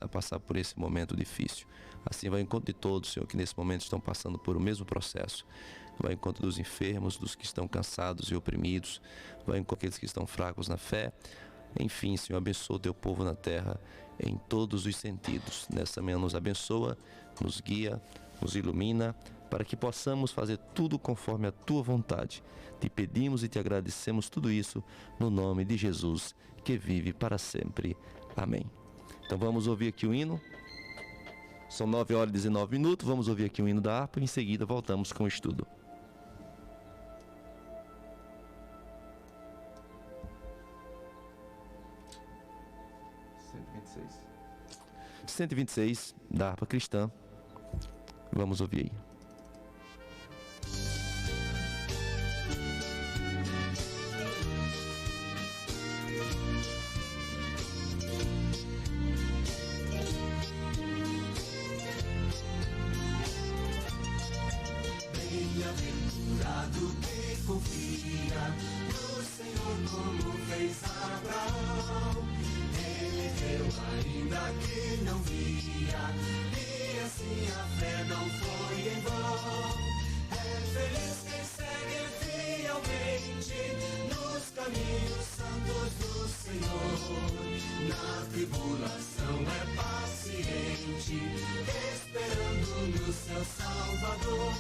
a passar por esse momento difícil. Assim, vai ao encontro de todos, Senhor, que nesse momento estão passando por o mesmo processo. Vai ao encontro dos enfermos, dos que estão cansados e oprimidos. Vai ao encontro daqueles que estão fracos na fé. Enfim, Senhor, abençoa o teu povo na terra em todos os sentidos. Nessa manhã nos abençoa, nos guia, nos ilumina, para que possamos fazer tudo conforme a tua vontade. Te pedimos e te agradecemos tudo isso no nome de Jesus, que vive para sempre. Amém. Então vamos ouvir aqui o hino. São 9h19, vamos ouvir aqui o hino da harpa e em seguida voltamos com o estudo. (126) da harpa cristã. Vamos ouvir aí. Bem-aventurado que confia no Senhor como fez Abraão. Ele deu ainda que não via, e assim a fé não foi em vão. É feliz quem segue fielmente nos caminhos santos do Senhor. Na tribulação é paciente, esperando no seu Salvador.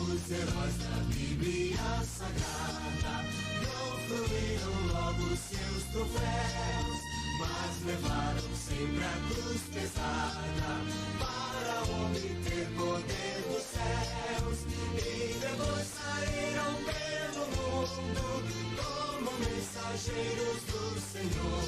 Os heróis da Bíblia Sagrada não fruíram logo seus troféus, mas levaram sempre a cruz pesada para obter poder dos céus. E depois saíram pelo mundo como mensageiros do Senhor,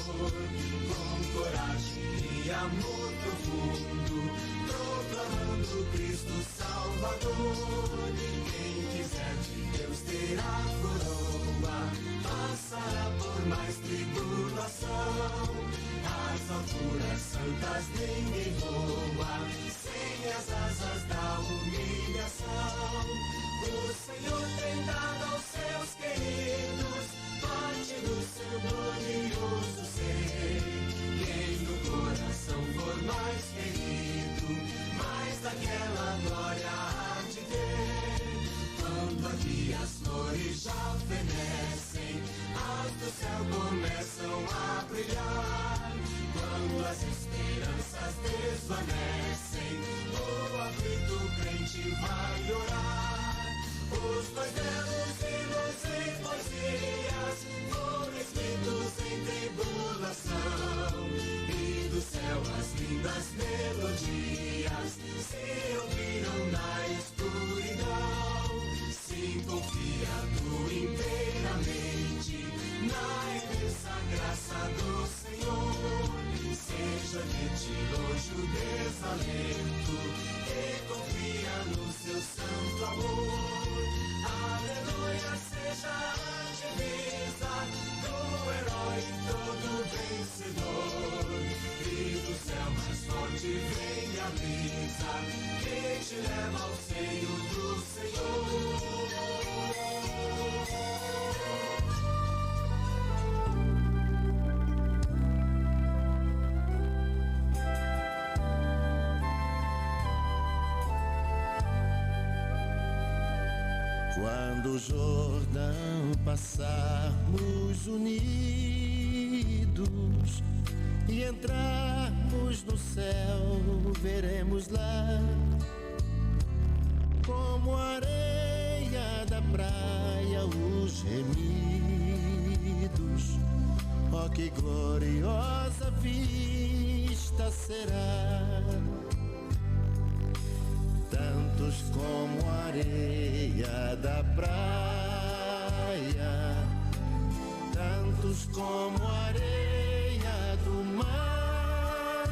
com coragem e amor profundo, proclamando Cristo Salvador. Quem quiser de Deus ter a coroa, passará por mais tribulação. As alturas santas ninguém voa sem as asas da humilhação. O Senhor tem dado aos seus queridos parte do seu glorioso ser. Quem no coração for mais ferido, mais daquela glória há de ter. Quando aqui as flores já fenecem, as do céu começam a brilhar. Quando as esperanças desvanecem, o aflito crente vai orar. Os mais belos hinos e poesias foram escritos em tribulação, e do céu as lindas melodias se ouviram na escuridão. Sim, confiando inteiramente na imensa graça do Senhor. Seja de ti longe o desalento e confia no seu santo amor. Aleluia, seja a divisa do herói todo vencedor. E do céu mais forte vem a brisa que te leva ao seio do Senhor. Quando o Jordão passarmos unidos e entrarmos no céu, veremos lá como a areia da praia os remidos. Oh, que gloriosa vista será! Tantos como a areia da praia, tantos como a areia do mar.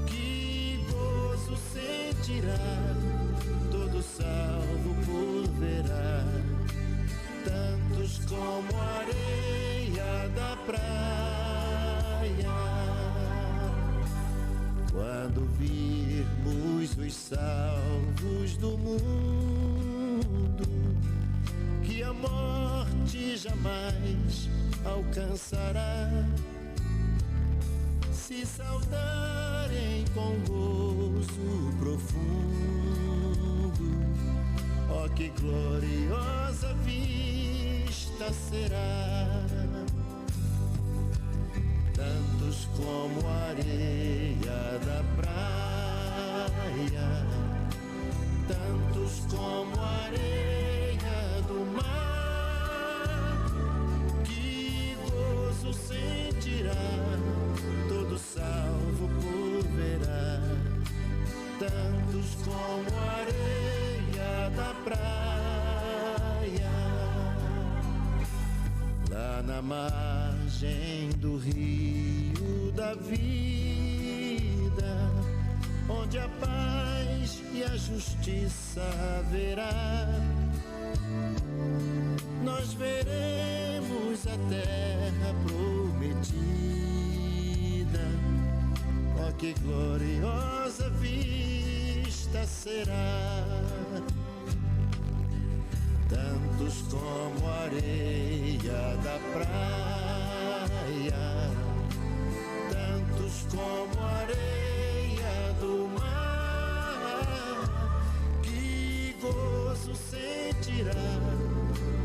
Que gozo sentirá todo salvo por verá. Tantos como a areia da praia. Quando virmos os salvos do mundo, que a morte jamais alcançará, se saudarem com gozo profundo. Oh, que gloriosa vista será! Tantos como a areia da praia, tantos como a areia do mar, que gozo sentirá todo salvo por verá. Tantos como a areia da praia, lá na margem do rio da vida, onde a paz e a justiça haverá, nós veremos a terra prometida. Oh, que gloriosa vista será! Tantos como a areia da praia, tantos como a areia do mar, que gozo sentirá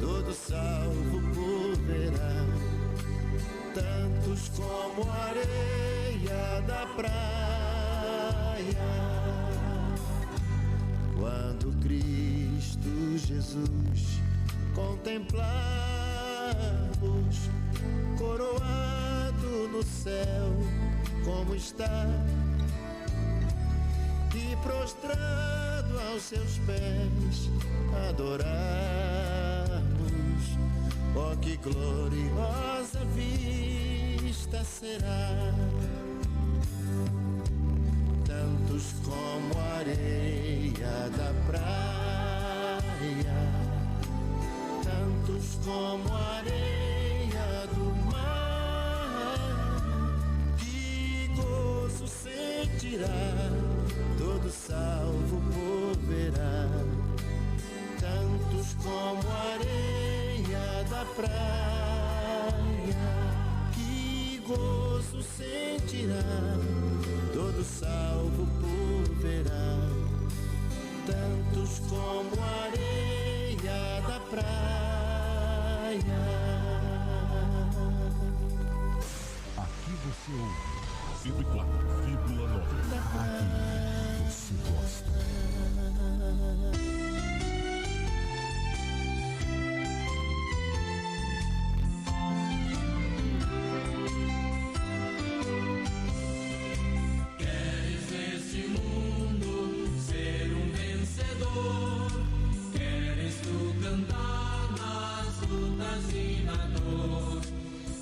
todo salvo por verá. Tantos como a areia da praia, quando Cristo Jesus contemplamos, coroado no céu como está, e prostrado aos seus pés adorarmos. Oh, que gloriosa vista será! Tantos como a areia da praia, tantos como a areia do mar, que gozo sentirá todo salvo por verá. Tantos como a areia da praia, que gozo sentirá todo salvo por verá. Tantos como a areia da praia. Aqui você ouve 104,9. Aqui você gosta.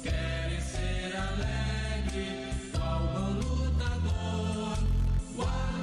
Queres ser alegre, qual bom lutador, guarda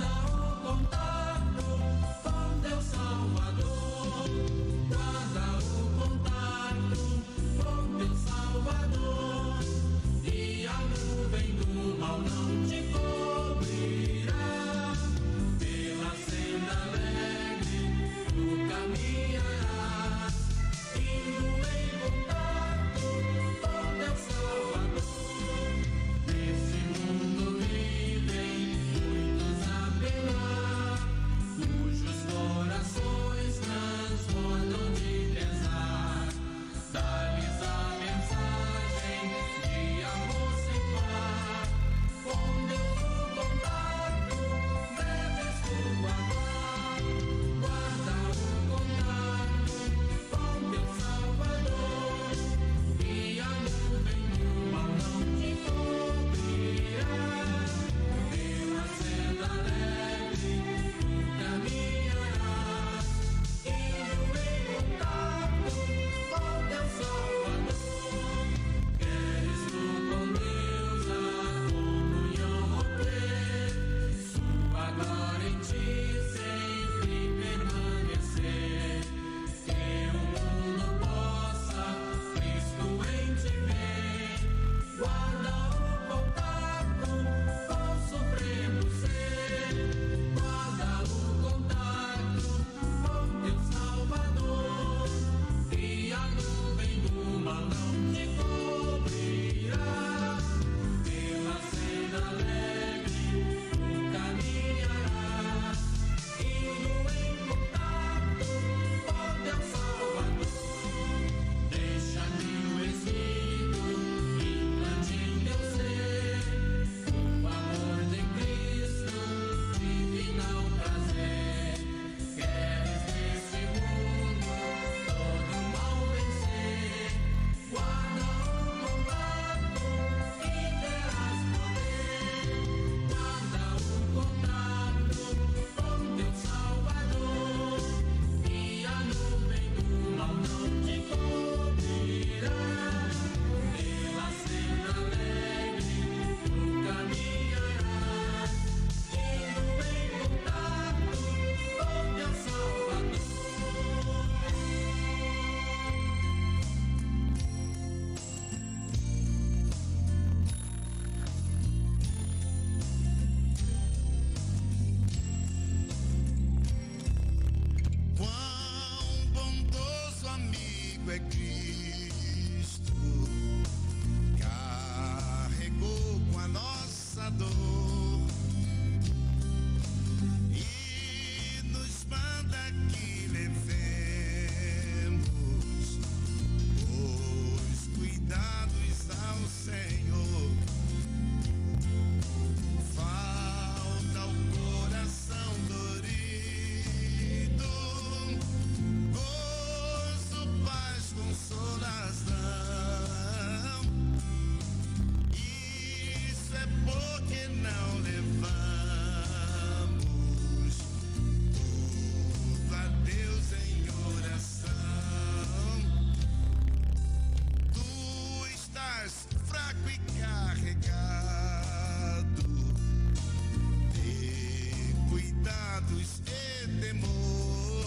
luz e temor.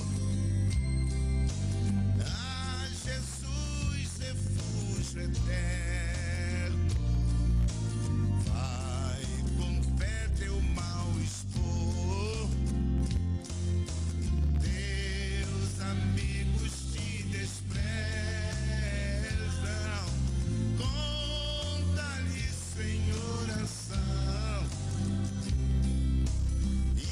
Ah, Jesus, refúgio eterno, vai com fé teu mal expor. Teus amigos te desprezam, conta-lhes em oração, e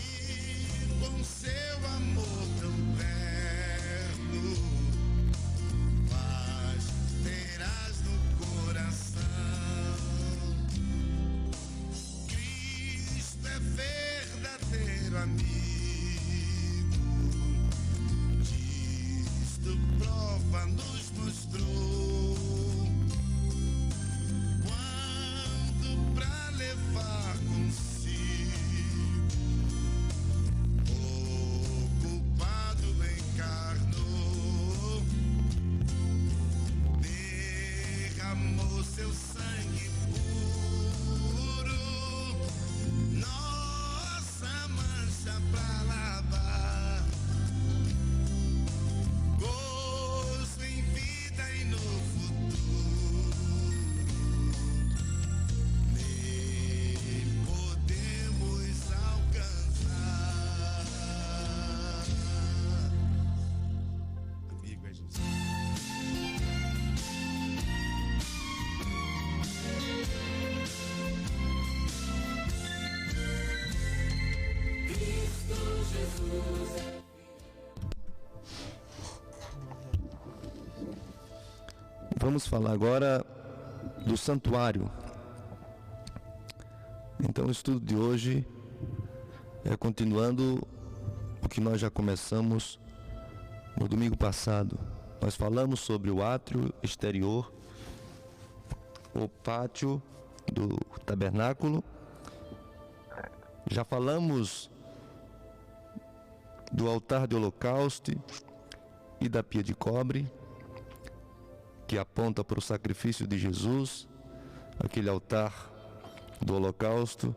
com seu amor tão terno, paz terás no coração. Cristo é verdadeiro amigo, disto prova nos mostrou, quando pra levar consigo o culpado encarnou, derramou seu sangue puro, nossa mancha pra lavar, gozo em vida e no futuro, nem podemos alcançar. Amigo é Jesus. Vamos falar agora do santuário. Então o estudo de hoje é continuando o que nós já começamos no domingo passado. Nós falamos sobre o átrio exterior, o pátio do tabernáculo. Já falamos do altar de holocausto e da pia de cobre, que aponta para o sacrifício de Jesus, aquele altar do holocausto,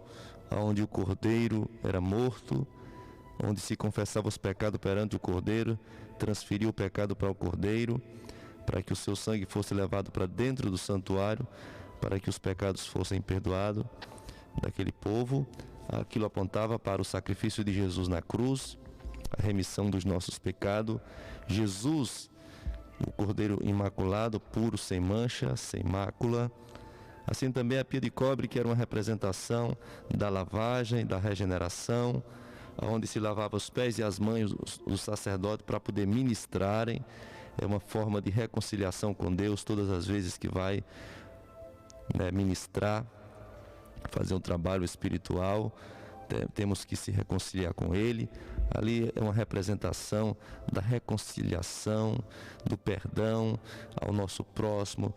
onde o cordeiro era morto, onde se confessava os pecados perante o cordeiro, transferia o pecado para o cordeiro, para que o seu sangue fosse levado para dentro do santuário, para que os pecados fossem perdoados daquele povo. Aquilo apontava para o sacrifício de Jesus na cruz, a remissão dos nossos pecados. Jesus, o cordeiro imaculado, puro, sem mancha, sem mácula. Assim também a pia de cobre, que era uma representação da lavagem, da regeneração, onde se lavava os pés e as mãos dos sacerdotes para poder ministrarem. É uma forma de reconciliação com Deus todas as vezes que vai ministrar, fazer um trabalho espiritual. Temos que se reconciliar com Ele. Ali é uma representação da reconciliação, do perdão ao nosso próximo,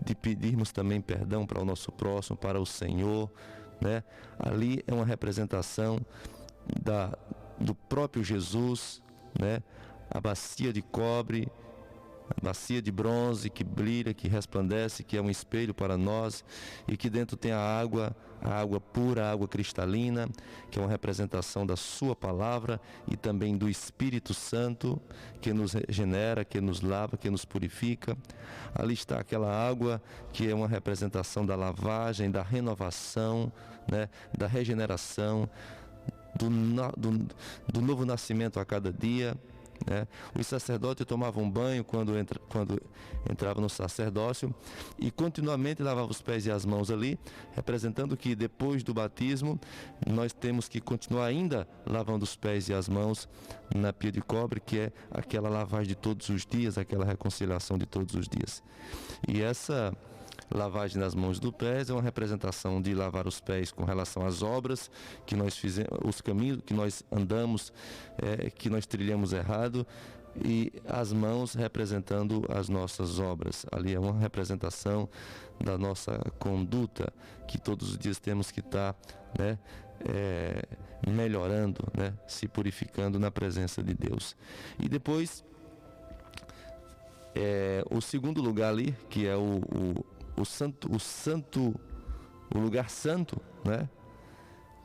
de pedirmos também perdão para o nosso próximo, para o Senhor, né? Ali é uma representação do próprio Jesus, né? A bacia de cobre, a bacia de bronze que brilha, que resplandece, que é um espelho para nós, e que dentro tem a água pura, a água cristalina, que é uma representação da sua palavra e também do Espírito Santo, que nos regenera, que nos lava, que nos purifica. Ali está aquela água que é uma representação da lavagem, da renovação, né? Da regeneração, do novo nascimento a cada dia, né? Os sacerdotes tomavam banho quando entravam no sacerdócio e continuamente lavavam os pés e as mãos ali, representando que depois do batismo nós temos que continuar ainda lavando os pés e as mãos na pia de cobre, que é aquela lavagem de todos os dias, aquela reconciliação de todos os dias. E essa lavagem nas mãos dos pés é uma representação de lavar os pés com relação às obras que nós fizemos, os caminhos que nós andamos, que nós trilhamos errado, e as mãos representando as nossas obras. Ali é uma representação da nossa conduta, que todos os dias temos que estar, melhorando, se purificando na presença de Deus. E depois, o segundo lugar ali, que é o lugar santo,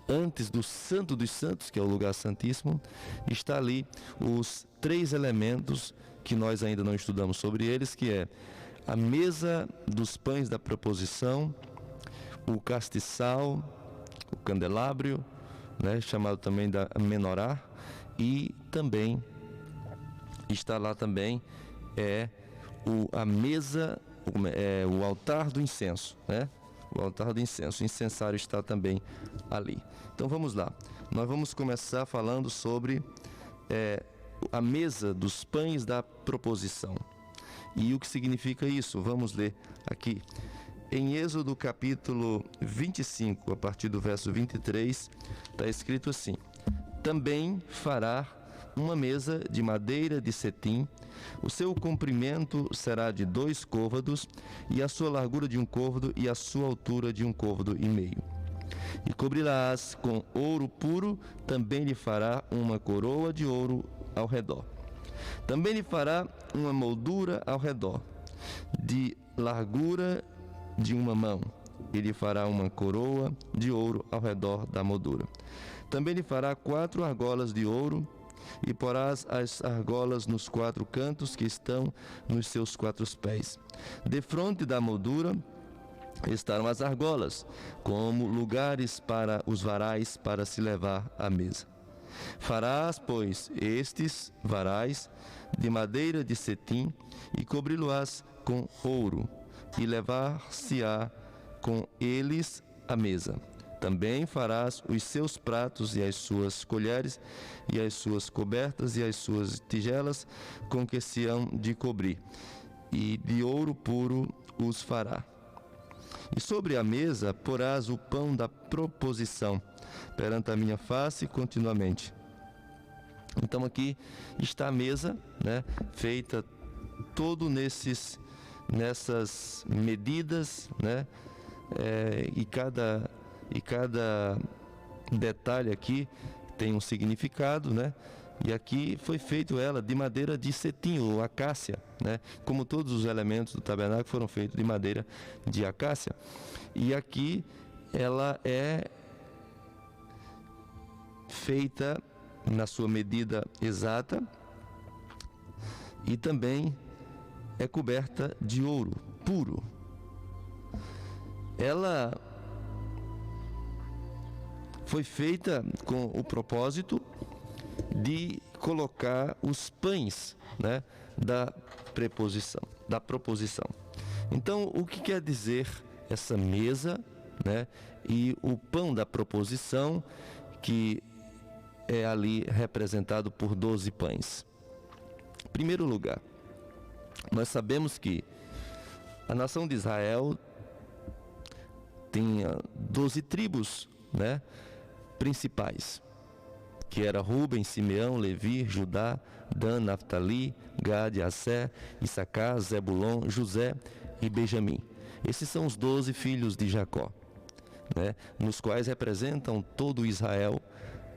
antes do Santo dos Santos, que é o lugar santíssimo, está ali os 3 elementos que nós ainda não estudamos sobre eles, que é a mesa dos pães da proposição, o castiçal, o candelabro, né, chamado também da menorá, e também está lá também a mesa, o altar do incenso, né? O altar do incenso, o incensário está também ali. Então vamos lá, nós vamos começar falando sobre a mesa dos pães da proposição. E o que significa isso? Vamos ler aqui. Em Êxodo capítulo 25, a partir do verso 23, está escrito assim: também fará uma mesa de madeira de cetim, o seu comprimento será de 2 côvados, e a sua largura de 1 côvado, e a sua altura de 1 côvado e meio. E cobrirás com ouro puro, também lhe fará uma coroa de ouro ao redor. Também lhe fará uma moldura ao redor, de largura de 1 mão, e lhe fará uma coroa de ouro ao redor da moldura. Também lhe fará 4 argolas de ouro, e porás as argolas nos 4 cantos que estão nos seus 4 pés. Defronte da moldura estarão as argolas, como lugares para os varais para se levar à mesa. Farás, pois, estes varais de madeira de cetim, e cobri-lo-ás com ouro, e levar-se-á com eles à mesa. Também farás os seus pratos e as suas colheres, e as suas cobertas e as suas tigelas, com que se hão de cobrir, e de ouro puro os fará. E sobre a mesa porás o pão da proposição, perante a minha face continuamente. Então aqui está a mesa, né, feita todo nessas medidas, né, e cada detalhe aqui tem um significado, né? E aqui foi feito ela de madeira de cetim ou acácia, né? Como todos os elementos do tabernáculo foram feitos de madeira de acácia. E aqui ela é feita na sua medida exata e também é coberta de ouro puro. Ela foi feita com o propósito de colocar os pães, né, da proposição. Então, o que quer dizer essa mesa, né, e o pão da proposição, que é ali representado por 12 pães? Em primeiro lugar, nós sabemos que a nação de Israel tinha 12 tribos, né, principais, que era Ruben, Simeão, Levi, Judá, Dan, Naftali, Gade, Assé, Issacar, Zebulon, José e Benjamim. Esses são os 12 filhos de Jacó, né, nos quais representam todo Israel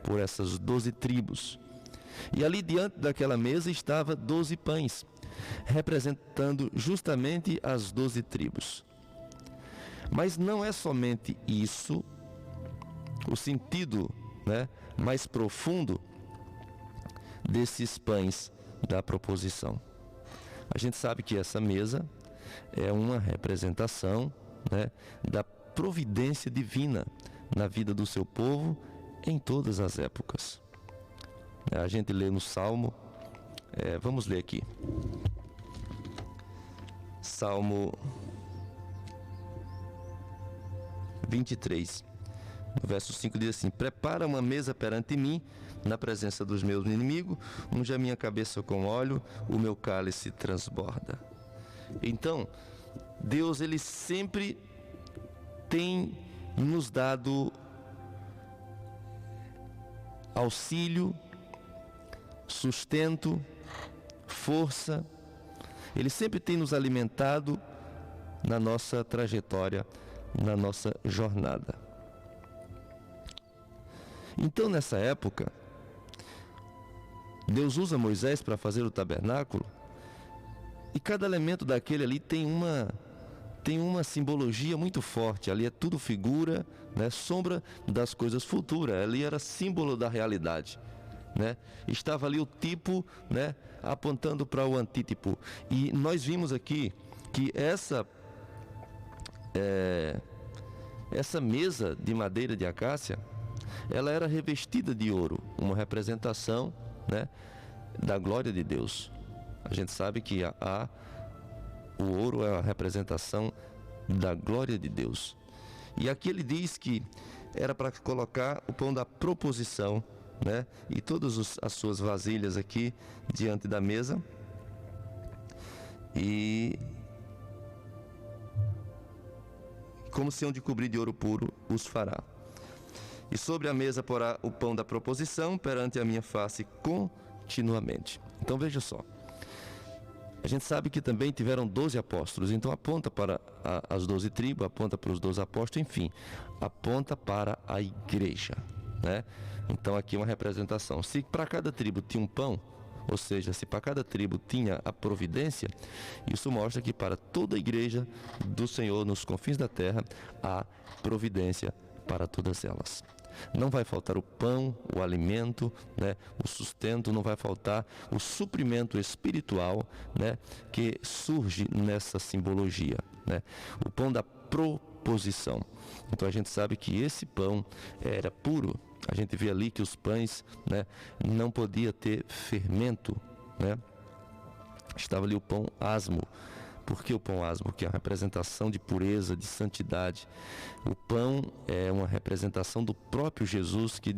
por essas 12 tribos. E ali diante daquela mesa estava 12 pães, representando justamente as 12 tribos. Mas não é somente isso, o sentido, né, mais profundo desses pães da proposição. A gente sabe que essa mesa é uma representação, né, da providência divina na vida do seu povo em todas as épocas. A gente lê no Salmo, vamos ler aqui. Salmo 23. No verso 5 diz assim: prepara uma mesa perante mim, na presença dos meus inimigos, unge a minha cabeça com óleo, o meu cálice transborda. Então, Deus, ele sempre tem nos dado auxílio, sustento, força. Ele sempre tem nos alimentado na nossa trajetória, na nossa jornada. Então, nessa época, Deus usa Moisés para fazer o tabernáculo, e cada elemento daquele ali tem uma tem uma simbologia muito forte. Ali é tudo figura, né? Sombra das coisas futuras. Ali era símbolo da realidade, né? Estava ali o tipo, né? Apontando para o antítipo. E nós vimos aqui que essa mesa de madeira de acácia, ela era revestida de ouro, uma representação, né, da glória de Deus. A gente sabe que o ouro é a representação da glória de Deus. E aqui ele diz que era para colocar o pão da proposição, né, e todas as suas vasilhas aqui diante da mesa. E como se hão de cobrir de ouro puro os fará. E sobre a mesa porá o pão da proposição perante a minha face continuamente. Então veja só. A gente sabe que também tiveram 12 apóstolos, então aponta para as 12 tribos, aponta para os 12 apóstolos, enfim, aponta para a igreja, né? Então aqui uma representação. Se para cada tribo tinha um pão, ou seja, se para cada tribo tinha a providência, isso mostra que para toda a igreja do Senhor nos confins da terra há providência para todas elas. Não vai faltar o pão, o alimento, né, o sustento, não vai faltar o suprimento espiritual, né, que surge nessa simbologia, né? O pão da proposição. Então a gente sabe que esse pão era puro. A gente vê ali que os pães, né, não podia ter fermento, né? Estava ali o pão asmo. Por que o pão asmo? Que é a representação de pureza, de santidade. O pão é uma representação do próprio Jesus que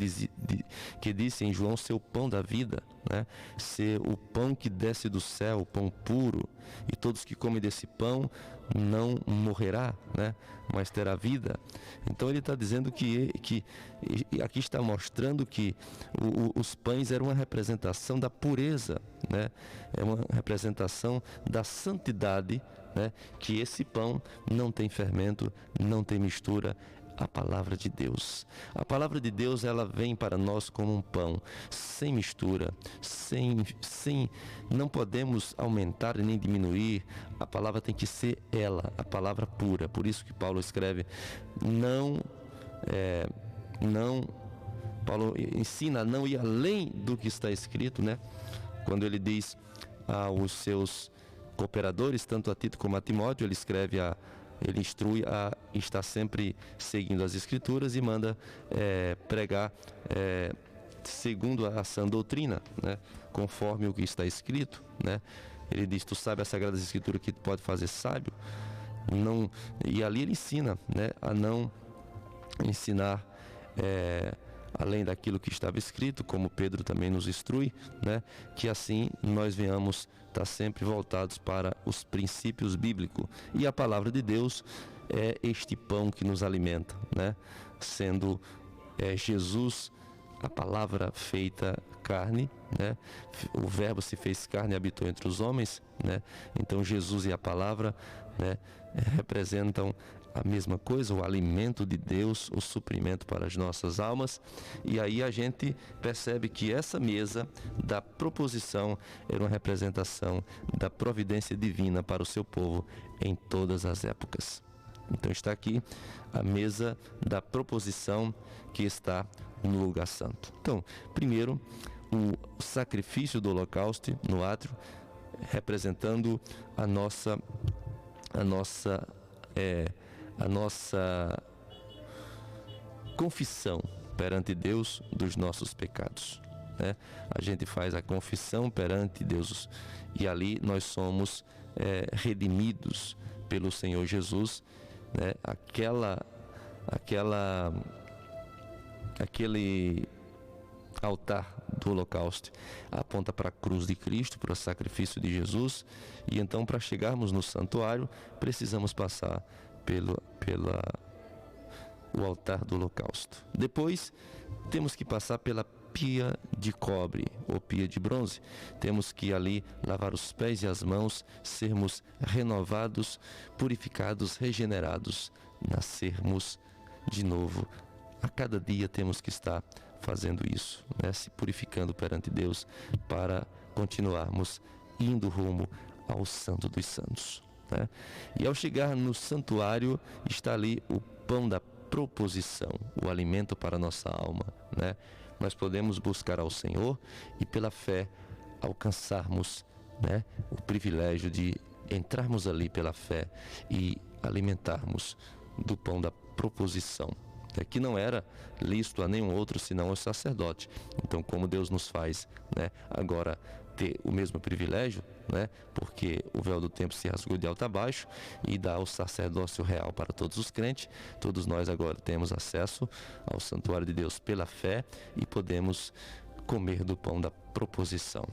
disse em João ser o pão da vida, né? Ser o pão que desce do céu, o pão puro. E todos que comem desse pão não morrerá, né? Mas terá vida. Então ele está dizendo que aqui está mostrando que os pães eram uma representação da pureza, né? É uma representação da santidade, né? Que esse pão não tem fermento, não tem mistura. A palavra de Deus. A palavra de Deus, ela vem para nós como um pão, sem mistura, não podemos aumentar nem diminuir. A palavra tem que ser ela, a palavra pura. Por isso que Paulo escreve, Paulo ensina a não ir além do que está escrito, né? Quando ele diz aos seus cooperadores, tanto a Tito como a Timóteo, ele instrui a estar sempre seguindo as Escrituras e manda pregar segundo a sã doutrina, né? Conforme o que está escrito, né? Ele diz, tu sabe a Sagrada Escritura que tu pode fazer sábio? Não, e ali ele ensina, né, a não ensinar além daquilo que estava escrito, como Pedro também nos instrui, né? Que assim nós venhamos estar sempre voltados para os princípios bíblicos. E a palavra de Deus é este pão que nos alimenta, né? Sendo Jesus a palavra feita carne, né? O verbo se fez carne e habitou entre os homens, né? Então Jesus e a palavra, né, representam a mesma coisa, o alimento de Deus, o suprimento para as nossas almas. E aí a gente percebe que essa mesa da proposição era uma representação da providência divina para o seu povo em todas as épocas. Então está aqui a mesa da proposição que está no lugar santo. Então, primeiro, o sacrifício do holocausto no átrio, representando a nossa confissão perante Deus dos nossos pecados, né? A gente faz a confissão perante Deus e ali nós somos redimidos pelo Senhor Jesus, né? Aquele altar do holocausto aponta para a cruz de Cristo, para o sacrifício de Jesus, e então para chegarmos no santuário precisamos passar o altar do holocausto. Depois temos que passar pela pia de cobre ou pia de bronze. Temos que ali lavar os pés e as mãos, sermos renovados, purificados, regenerados, nascermos de novo. A cada dia temos que estar fazendo isso, né? Se purificando perante Deus para continuarmos indo rumo ao Santo dos Santos. né? E ao chegar no santuário, está ali o pão da proposição, o alimento para a nossa alma, né? Nós podemos buscar ao Senhor e pela fé alcançarmos, né, o privilégio de entrarmos ali pela fé e alimentarmos do pão da proposição, que não era lícito a nenhum outro senão ao sacerdote. Então, como Deus nos faz, né, agora ter o mesmo privilégio, né, porque o véu do templo se rasgou de alto a baixo e dá o sacerdócio real para todos os crentes, todos nós agora temos acesso ao santuário de Deus pela fé e podemos comer do pão da proposição.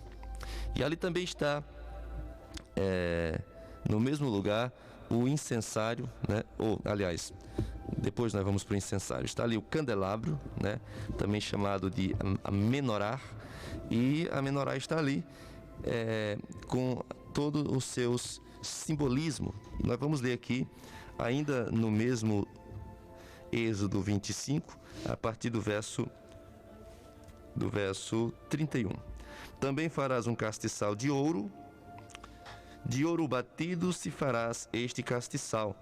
E ali também está, no mesmo lugar, o incensário, né, ou, aliás, depois nós vamos para o incensário. Está ali o candelabro, né, também chamado de a menorá, e a menorá está ali com todos os seus simbolismos. E nós vamos ler aqui, ainda no mesmo Êxodo 25, a partir do verso 31. Também farás um castiçal de ouro batido se farás este castiçal.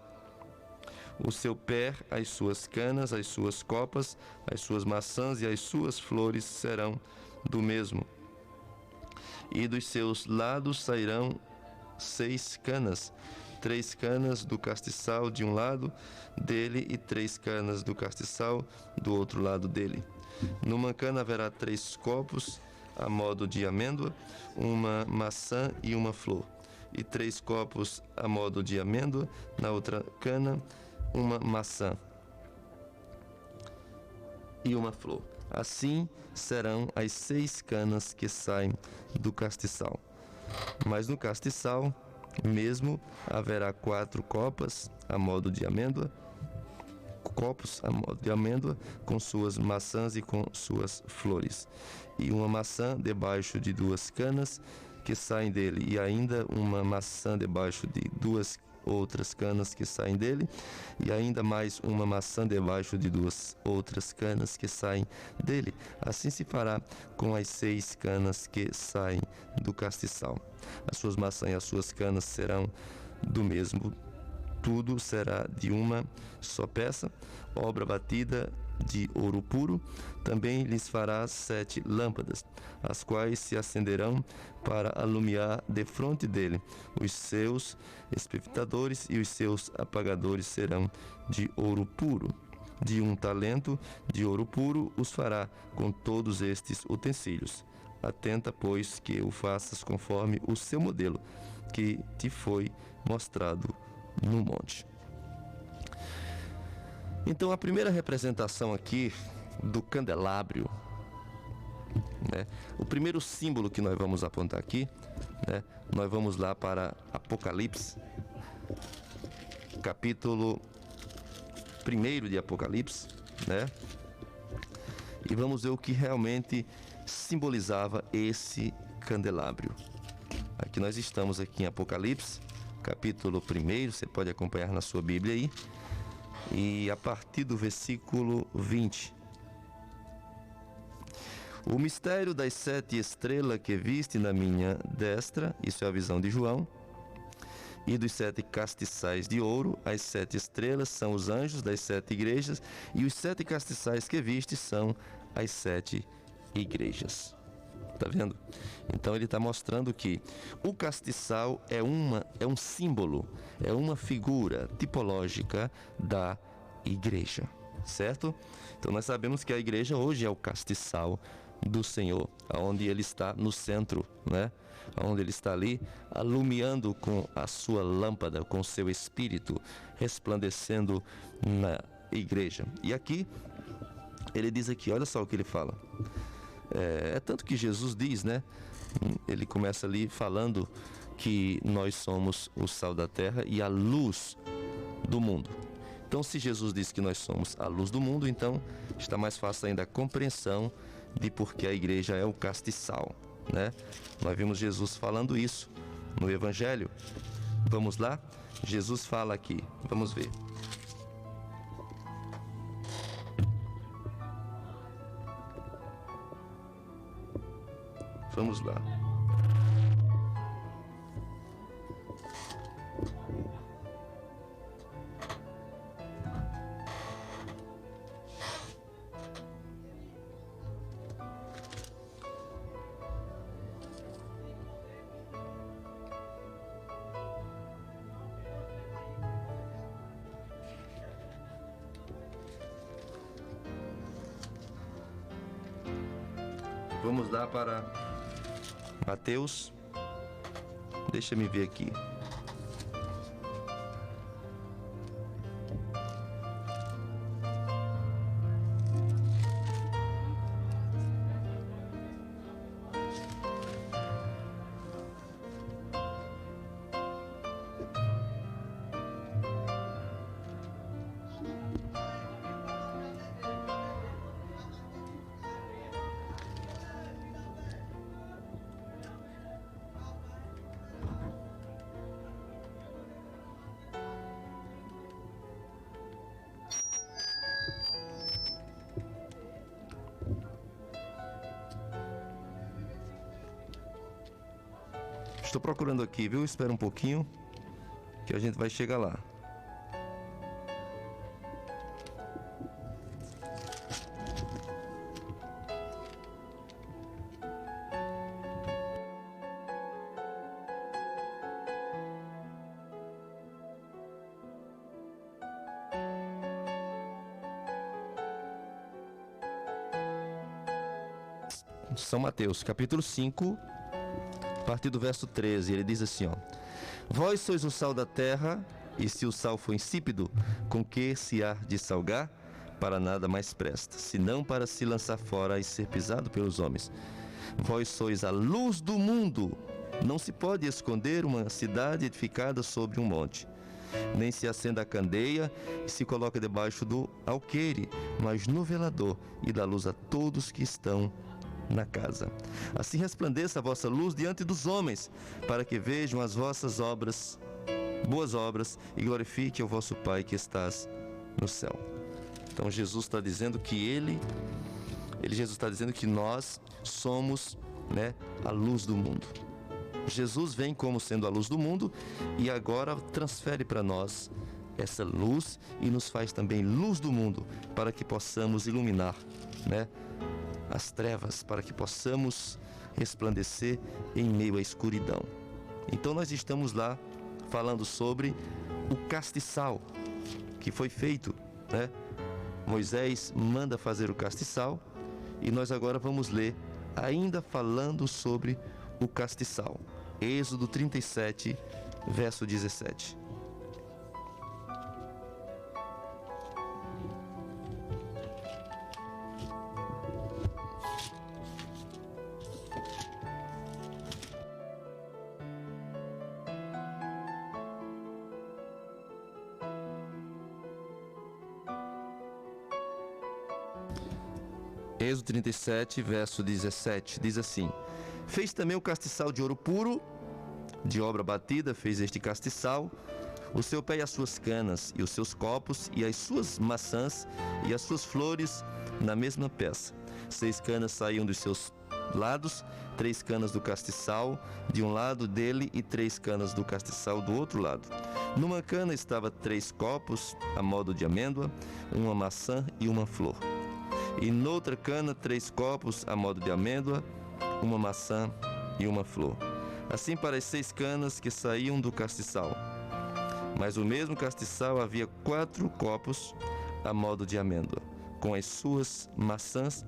O seu pé, as suas canas, as suas copas, as suas maçãs e as suas flores serão do mesmo. E dos seus lados sairão 6 canas, 3 canas do castiçal de um lado dele e 3 canas do castiçal do outro lado dele. Numa cana haverá 3 copos a modo de amêndoa, uma maçã e uma flor. E 3 copos a modo de amêndoa, na outra cana, uma maçã e uma flor. Assim serão as 6 canas que saem do castiçal. Mas no castiçal mesmo haverá 4 copas a modo de amêndoa, com suas maçãs e com suas flores, e uma maçã debaixo de 2 canas que saem dele, e ainda uma maçã debaixo de 2 outras canas que saem dele, e ainda mais uma maçã debaixo de 2 outras canas que saem dele. Assim se fará com as 6 canas que saem do castiçal. As suas maçãs e as suas canas serão do mesmo. Tudo será de uma só peça, obra batida de ouro puro. Também lhes farás 7 lâmpadas, as quais se acenderão para alumiar defronte dele. Os seus espevitadores e os seus apagadores serão de ouro puro. De 1 talento de ouro puro os fará com todos estes utensílios. Atenta, pois, que o faças conforme o seu modelo, que te foi mostrado no monte. Então, a primeira representação aqui do candelabro, né, o primeiro símbolo que nós vamos apontar aqui, né, nós vamos lá para Apocalipse, capítulo 1 de Apocalipse, né, e vamos ver o que realmente simbolizava esse candelabro. Aqui nós estamos aqui em Apocalipse, capítulo 1, você pode acompanhar na sua Bíblia aí, e a partir do versículo 20. O mistério das 7 estrelas que viste na minha destra, isso é a visão de João, e dos 7 castiçais de ouro, as 7 estrelas são os anjos das 7 igrejas, e os 7 castiçais que viste são as 7 igrejas. Tá vendo? Então ele está mostrando que o castiçal é um símbolo, é uma figura tipológica da igreja, certo? Então nós sabemos que a igreja hoje é o castiçal do Senhor, onde ele está no centro, né? Onde ele está ali alumiando com a sua lâmpada, com o seu espírito, resplandecendo na igreja. E aqui ele diz aqui, olha só o que ele fala. É tanto que Jesus diz, né? Ele começa ali falando que nós somos o sal da terra e a luz do mundo. Então, se Jesus diz que nós somos a luz do mundo, então está mais fácil ainda a compreensão de por que a igreja é o castiçal, né? Nós vimos Jesus falando isso no Evangelho. Vamos lá? Jesus fala aqui, vamos ver. Vamos lá. Vamos dar para Mateus. Deixa-me ver aqui. Estou procurando aqui, viu? Espera um pouquinho que a gente vai chegar lá. São Mateus, capítulo 5, a partir do verso 13, ele diz assim, ó: Vós sois o sal da terra, e se o sal for insípido, com que se há de salgar? Para nada mais presta, senão para se lançar fora e ser pisado pelos homens. Vós sois a luz do mundo. Não se pode esconder uma cidade edificada sobre um monte. Nem se acenda a candeia e se coloca debaixo do alqueire, mas no velador, e dá luz a todos que estão na casa. Assim resplandeça a vossa luz diante dos homens, para que vejam as vossas obras, boas obras, e glorifique o vosso Pai que estás no céu. Então Jesus está dizendo que Jesus está dizendo que nós somos, a luz do mundo. Jesus vem como sendo a luz do mundo e agora transfere para nós essa luz e nos faz também luz do mundo, para que possamos iluminar, as trevas, para que possamos resplandecer em meio à escuridão. Então nós estamos lá falando sobre o castiçal que foi feito, Moisés manda fazer o castiçal e nós agora vamos ler ainda falando sobre o castiçal. Êxodo 37, verso 17. Êxodo 37, verso 17, diz assim: Fez também o castiçal de ouro puro, de obra batida, fez este castiçal, o seu pé e as suas canas, e os seus copos, e as suas maçãs, e as suas flores, na mesma peça. 6 canas saíam dos seus lados, 3 canas do castiçal de um lado dele, e 3 canas do castiçal do outro lado. Numa cana estava 3 copos, a modo de amêndoa, uma maçã e uma flor. E noutra cana 3 copos a modo de amêndoa, uma maçã e uma flor. Assim para as 6 canas que saíam do castiçal. Mas o mesmo castiçal havia 4 copos a modo de amêndoa, com as suas maçãs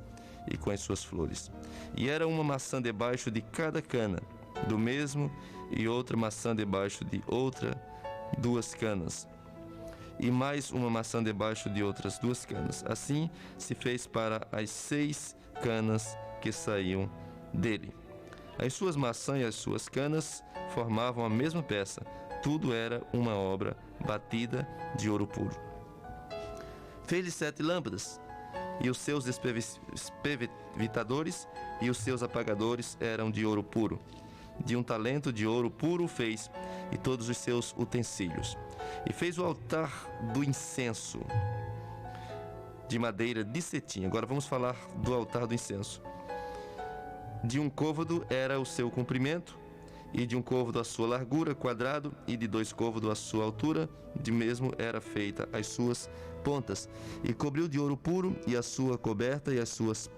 e com as suas flores. E era uma maçã debaixo de cada cana, do mesmo, e outra maçã debaixo de outra, 2 canas. E mais uma maçã debaixo de outras 2 canas. Assim se fez para as 6 canas que saíam dele. As suas maçãs e as suas canas formavam a mesma peça. Tudo era uma obra batida de ouro puro. Fez-lhe 7 lâmpadas, e os seus espevitadores e os seus apagadores eram de ouro puro. De um talento de ouro puro fez, e todos os seus utensílios. E fez o altar do incenso de madeira de cetim. Agora vamos falar do altar do incenso. De um côvado era o seu comprimento, e de um côvado a sua largura, quadrado, e de 2 côvados a sua altura, de mesmo era feita as suas pontas. E cobriu de ouro puro, e a sua coberta, e as suas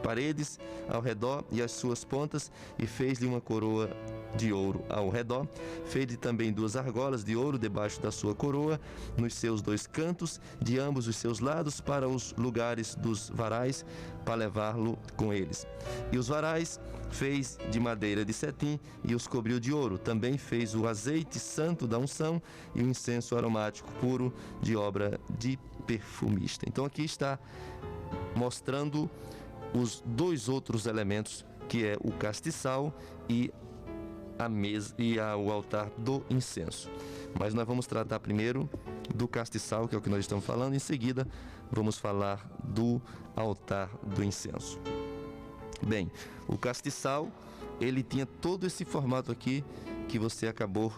paredes ao redor, e as suas pontas, e fez-lhe uma coroa de ouro ao redor. Fez também 2 argolas de ouro debaixo da sua coroa, nos seus 2 cantos, de ambos os seus lados, para os lugares dos varais, para levá-lo com eles. E os varais fez de madeira de cetim e os cobriu de ouro. Também fez o azeite santo da unção e o incenso aromático puro, de obra de perfumista. Então aqui está mostrando os 2 outros elementos, que é o castiçal e a mesa e o altar do incenso. Mas nós vamos tratar primeiro do castiçal, que é o que nós estamos falando. Em seguida, vamos falar do altar do incenso. Bem, o castiçal, ele tinha todo esse formato aqui que você acabou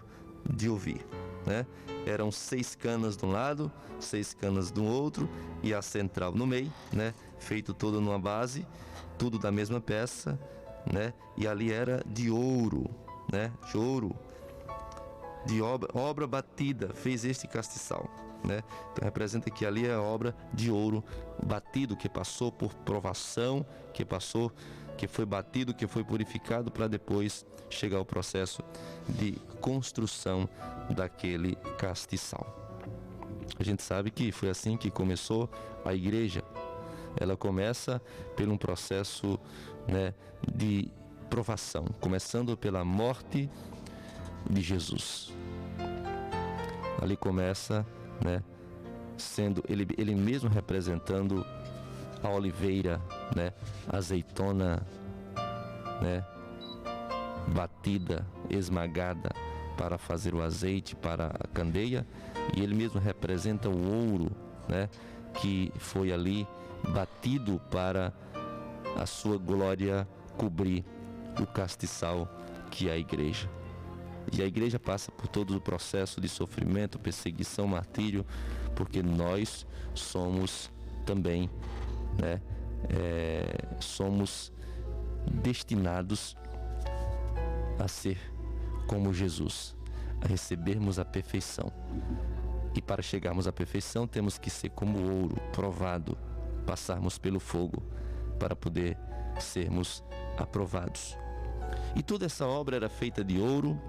de ouvir, né? Eram 6 canas de um lado, 6 canas do outro e a central no meio, né? Feito todo numa base, tudo da mesma peça, né? E ali era de ouro, né? De ouro, de obra batida, fez este castiçal, né? Então representa que ali é a obra de ouro batido, que passou por provação, que foi batido, que foi purificado, para depois chegar ao processo de construção daquele castiçal. A gente sabe que foi assim que começou a igreja. Ela começa por um processo, né, de provação, começando pela morte de Jesus. Ali começa, né, sendo ele mesmo representando a oliveira, né, a azeitona, né, batida, esmagada para fazer o azeite para a candeia, e ele mesmo representa o ouro, né, que foi ali batido para a sua glória cobrir o castiçal, que é a igreja. E a igreja passa por todo o processo de sofrimento, perseguição, martírio, porque nós somos também, né, somos destinados a ser como Jesus, a recebermos a perfeição. E para chegarmos à perfeição temos que ser como ouro, provado, passarmos pelo fogo para poder sermos aprovados. E toda essa obra era feita de ouro.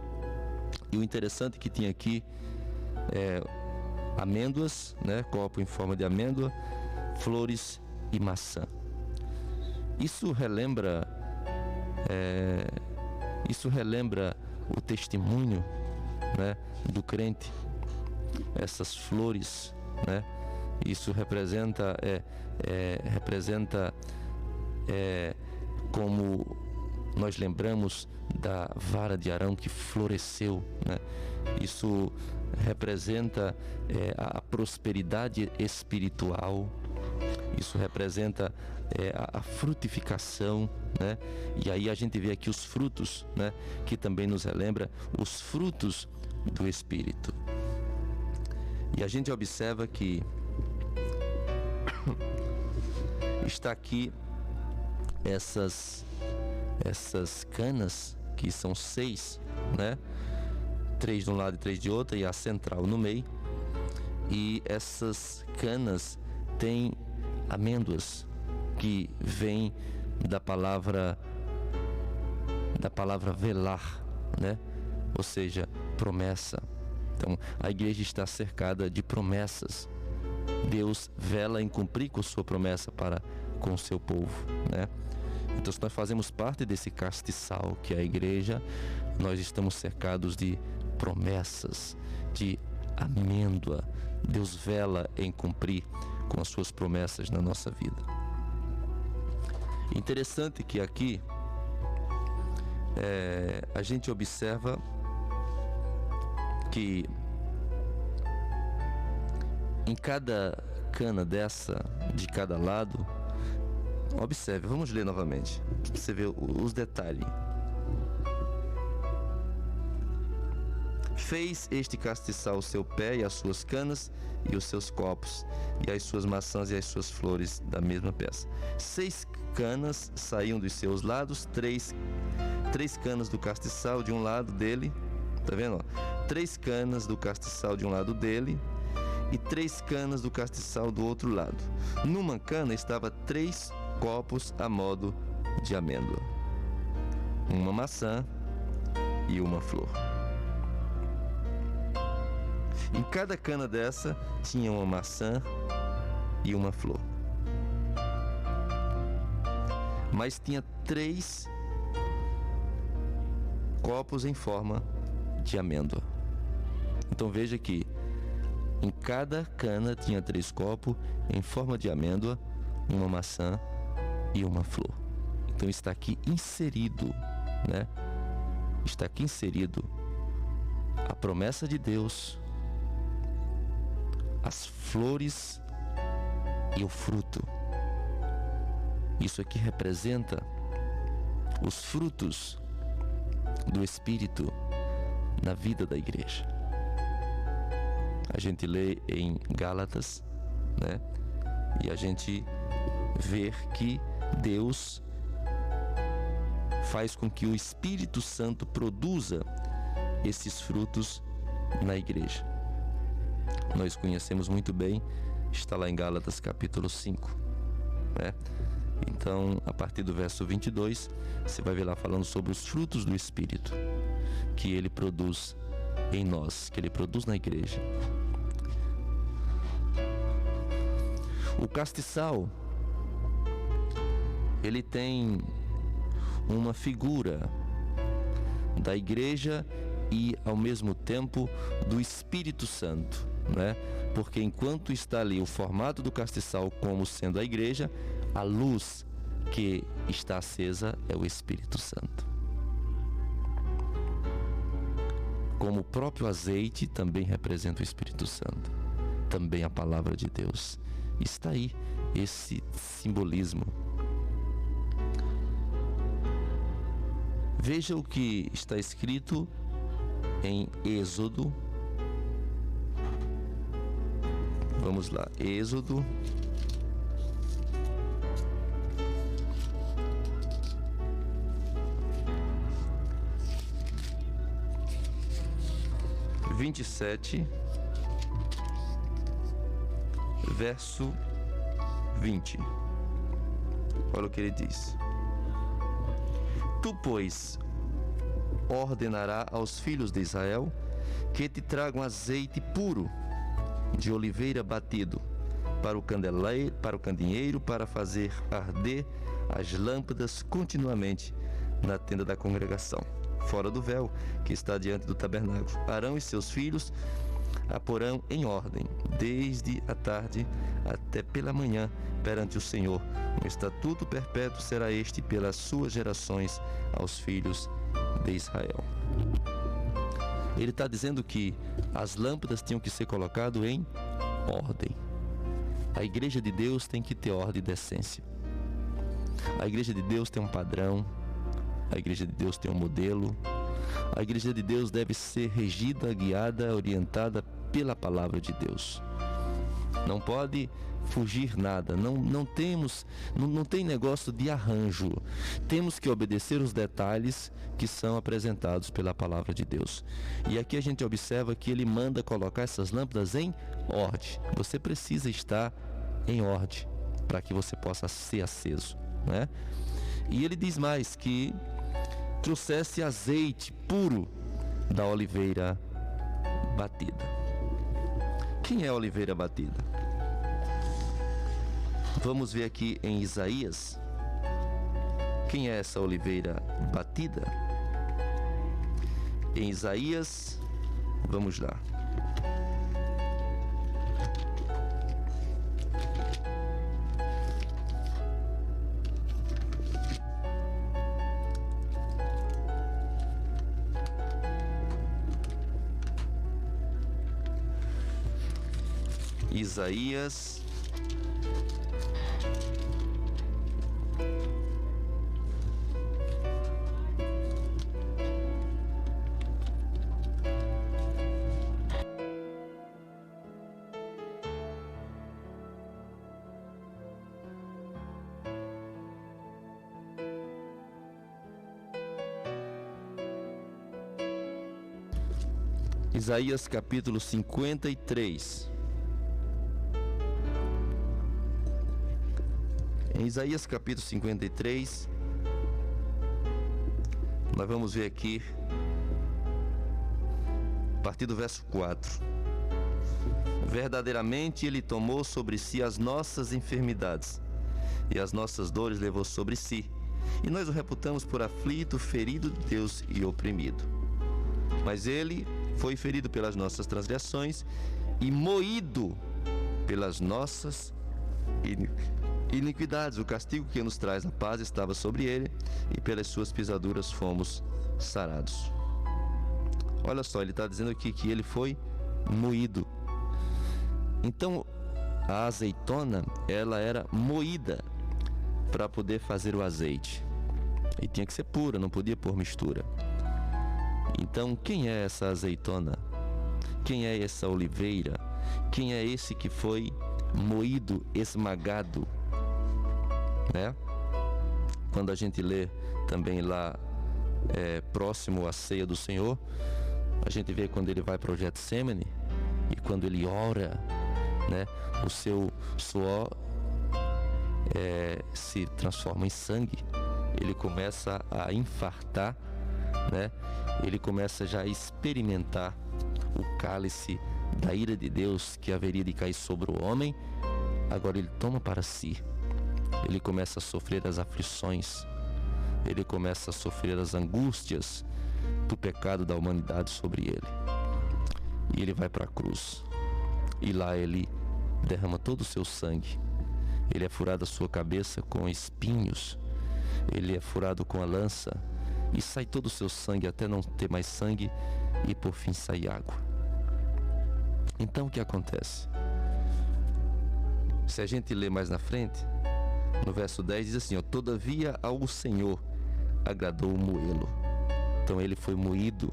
E o interessante é que tinha aqui amêndoas, né, copo em forma de amêndoa, flores e maçã. Isso relembra o testemunho, né, do crente. Essas flores, né, isso representa como nós lembramos da vara de Arão que floresceu, né? Isso representa a prosperidade espiritual. Isso representa a frutificação, né? E aí a gente vê aqui os frutos, né, que também nos relembra os frutos do Espírito. E a gente observa que está aqui essas canas, que são 6, né? 3 de um lado e 3 de outro, e a central no meio. E essas canas têm amêndoas, que vem da palavra velar, né? Ou seja, promessa. Então, a igreja está cercada de promessas. Deus vela em cumprir com sua promessa para com o seu povo, né? Então, se nós fazemos parte desse castiçal que é a igreja, nós estamos cercados de promessas, de amêndoa. Deus vela em cumprir com as suas promessas na nossa vida. Interessante que aqui a gente observa que em cada cana dessa, de cada lado, observe, vamos ler novamente, para você ver os detalhes. Fez este castiçal o seu pé e as suas canas e os seus copos e as suas maçãs e as suas flores da mesma peça. 6 canas saíam dos seus lados, 3 canas do castiçal de um lado dele, tá vendo? 3 canas do castiçal de um lado dele e 3 canas do castiçal do outro lado. Numa cana estava 3 copos a modo de amêndoa, uma maçã e uma flor. Em cada cana dessa tinha uma maçã e uma flor. Mas tinha 3 copos em forma de amêndoa. Então veja que em cada cana tinha 3 copos em forma de amêndoa, uma maçã e uma flor. Então está aqui inserido, né? Está aqui inserido a promessa de Deus, as flores e o fruto. Isso aqui representa os frutos do Espírito na vida da igreja. A gente lê em Gálatas, né? E a gente vê que Deus faz com que o Espírito Santo produza esses frutos na igreja. Nós conhecemos muito bem, está lá em Gálatas capítulo 5, né? Então, a partir do verso 22, você vai ver lá falando sobre os frutos do Espírito que Ele produz em nós, que Ele produz na igreja. O castiçal, ele tem uma figura da igreja e, ao mesmo tempo, do Espírito Santo, né? Porque enquanto está ali o formato do castiçal como sendo a igreja, a luz que está acesa é o Espírito Santo. Como o próprio azeite também representa o Espírito Santo, também a palavra de Deus. Está aí esse simbolismo. Veja o que está escrito em Êxodo. Vamos lá, Êxodo. Verso 20. Olha o que ele diz: Tu, pois, ordenará aos filhos de Israel que te tragam azeite puro de oliveira batido para o candeeiro, para fazer arder as lâmpadas continuamente na tenda da congregação, fora do véu que está diante do tabernáculo. Arão e seus filhos a porão em ordem, desde a tarde até pela manhã, perante o Senhor. Um estatuto perpétuo será este pelas suas gerações aos filhos de Israel. Ele está dizendo que as lâmpadas tinham que ser colocadas em ordem. A igreja de Deus tem que ter ordem e decência. A igreja de Deus tem um padrão. A igreja de Deus tem um modelo. A igreja de Deus deve ser regida, guiada, orientada pela palavra de Deus. Não pode fugir nada. Não tem negócio de arranjo. Temos que obedecer os detalhes que são apresentados pela palavra de Deus. E aqui a gente observa que ele manda colocar essas lâmpadas em ordem. Você precisa estar em ordem para que você possa ser aceso, né? E ele diz mais que trouxesse azeite puro da oliveira batida. Quem é a oliveira batida? Vamos ver aqui em Isaías. Quem é essa oliveira batida? Em Isaías, vamos lá. Isaías Isaías capítulo 53. Em Isaías capítulo 53, nós vamos ver aqui partir do verso 4. Verdadeiramente Ele tomou sobre si as nossas enfermidades e as nossas dores levou sobre si. E nós o reputamos por aflito, ferido de Deus e oprimido. Mas Ele foi ferido pelas nossas transgressões e moído pelas nossas iniquidades. O castigo que nos traz a paz estava sobre Ele, e pelas suas pisaduras fomos sarados. Olha só, ele está dizendo aqui que Ele foi moído. Então, a azeitona, ela era moída para poder fazer o azeite. E tinha que ser pura, não podia pôr mistura. Então, quem é essa azeitona? Quem é essa oliveira? Quem é esse que foi moído, esmagado? Né? Quando a gente lê também lá, próximo à ceia do Senhor, a gente vê quando ele vai para o Getsemane e quando ele ora, né? O seu suor se transforma em sangue. Ele começa a infartar, né? Ele começa já a experimentar o cálice da ira de Deus que haveria de cair sobre o homem. Agora ele toma para si. Ele começa a sofrer as aflições. Ele começa a sofrer as angústias do pecado da humanidade sobre ele. E ele vai para a cruz. E lá ele derrama todo o seu sangue. Ele é furado a sua cabeça com espinhos. Ele é furado com a lança. E sai todo o seu sangue até não ter mais sangue. E por fim sai água. Então o que acontece? Se a gente ler mais na frente, no verso 10 diz assim, todavia ao Senhor agradou moê-lo. Então ele foi moído.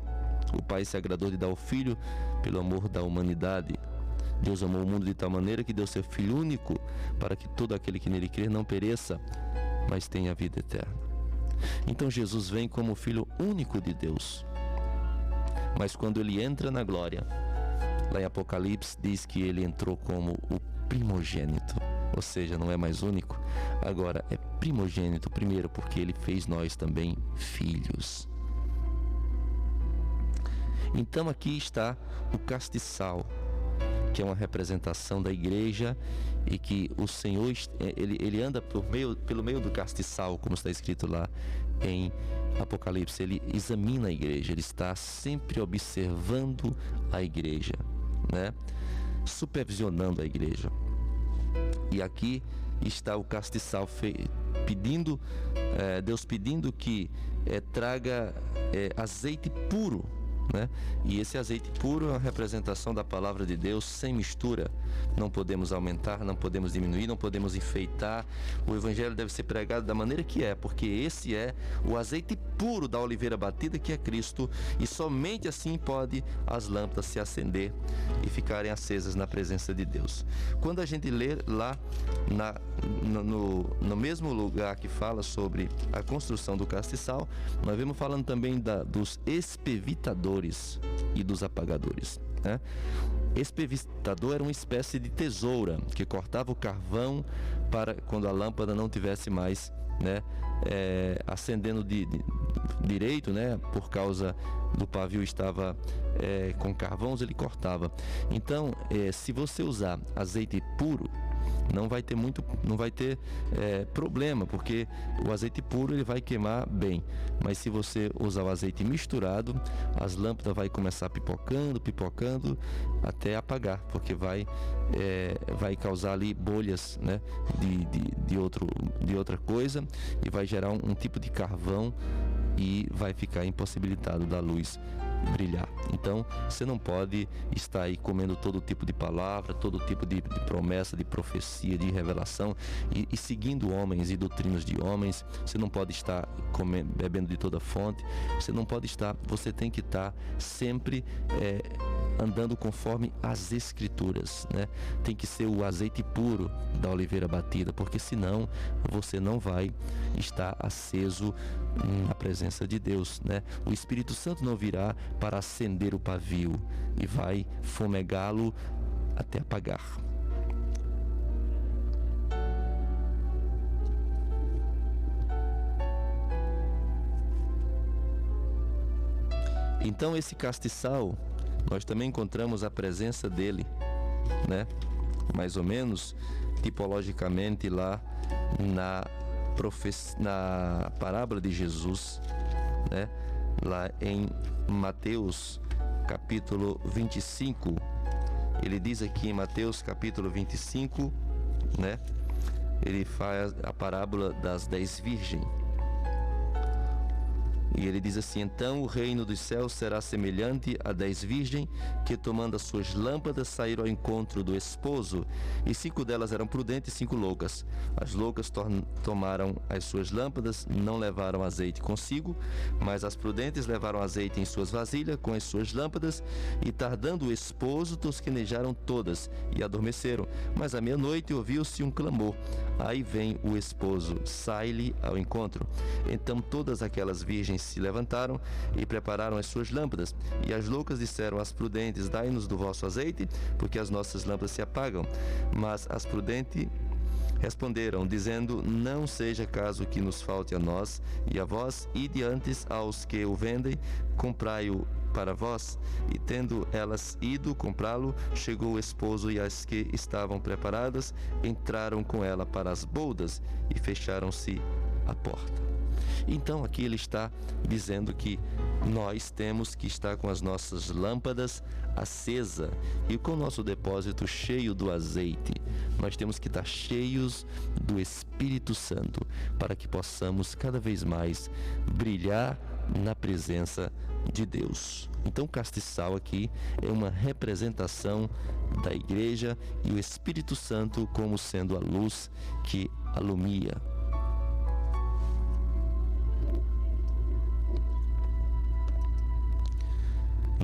O Pai se agradou de dar o Filho pelo amor da humanidade. Deus amou o mundo de tal maneira que deu seu Filho único, para que todo aquele que nele crer não pereça, mas tenha vida eterna. Então Jesus vem como o Filho único de Deus. Mas quando ele entra na glória, lá em Apocalipse diz que ele entrou como o primogênito. Ou seja, não é mais único, agora é primogênito. Primeiro porque ele fez nós também filhos. Então aqui está o castiçal, que é uma representação da igreja, e que o Senhor ele anda pelo meio do castiçal, como está escrito lá em Apocalipse. Ele examina a igreja, ele está sempre observando a igreja, né? Supervisionando a igreja. E aqui está o castiçal pedindo, Deus pedindo que traga azeite puro, né? E esse azeite puro é uma representação da palavra de Deus, sem mistura. Não podemos aumentar, não podemos diminuir, não podemos enfeitar. O evangelho deve ser pregado da maneira que é, porque esse é o azeite puro da oliveira batida, que é Cristo, e somente assim pode as lâmpadas se acender e ficarem acesas na presença de Deus. Quando a gente lê lá no mesmo lugar que fala sobre a construção do castiçal, nós vemos falando também dos espevitadores e dos apagadores, né? Espevitador era uma espécie de tesoura que cortava o carvão para quando a lâmpada não tivesse mais, né, acendendo direito, né, por causa do pavio estava com carvões, ele cortava. Então, se você usar azeite puro, não vai ter problema, porque o azeite puro ele vai queimar bem. Mas se você usar o azeite misturado, as lâmpadas vai começar pipocando até apagar, porque vai causar ali bolhas, né, de outra coisa, e vai gerar um tipo de carvão e vai ficar impossibilitado da luz brilhar. Então você não pode estar aí comendo todo tipo de palavra, todo tipo de promessa, de profecia, de revelação e seguindo homens e doutrinas de homens. Você não pode estar bebendo de toda fonte. Você tem que estar sempre andando conforme as escrituras, né? Tem que ser o azeite puro da oliveira batida, porque senão você não vai estar aceso na presença de Deus, né? O Espírito Santo não virá para acender o pavio e vai fumegá-lo até apagar. Então esse castiçal nós também encontramos a presença dele, né? Mais ou menos tipologicamente lá na parábola de Jesus, né? Lá em Mateus capítulo 25, ele diz aqui em Mateus capítulo 25, né? Ele faz a parábola das 10 virgens. E ele diz assim: então o reino dos céus será semelhante a 10 virgens que, tomando as suas lâmpadas, saíram ao encontro do esposo. E 5 delas eram prudentes e 5 loucas. As loucas tomaram as suas lâmpadas, não levaram azeite consigo, mas as prudentes levaram azeite em suas vasilhas com as suas lâmpadas. E tardando o esposo, tosquenejaram todas e adormeceram. Mas à meia-noite ouviu-se um clamor: aí vem o esposo, sai-lhe ao encontro. Então todas aquelas virgens se levantaram e prepararam as suas lâmpadas. E as loucas disseram às prudentes: dai-nos do vosso azeite, porque as nossas lâmpadas se apagam. Mas as prudentes responderam, dizendo: não seja caso que nos falte a nós e a vós, ide antes aos que o vendem, comprai-o para vós. E tendo elas ido comprá-lo, chegou o esposo, e as que estavam preparadas entraram com ela para as boldas e fecharam-se a porta. Então aqui ele está dizendo que nós temos que estar com as nossas lâmpadas acesas e com o nosso depósito cheio do azeite. Nós temos que estar cheios do Espírito Santo para que possamos cada vez mais brilhar na presença de Deus. Então o castiçal aqui é uma representação da igreja e o Espírito Santo como sendo a luz que alumia.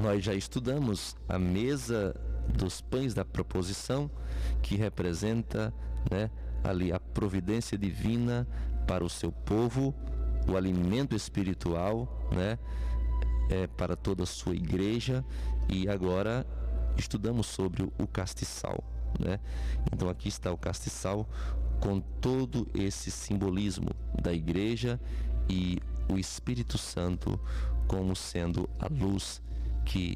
Nós já estudamos a mesa dos pães da proposição, que representa, né, ali a providência divina para o seu povo, o alimento espiritual, né, para toda a sua igreja. E agora estudamos sobre o castiçal, né? Então aqui está o castiçal com todo esse simbolismo da igreja e o Espírito Santo como sendo a luz que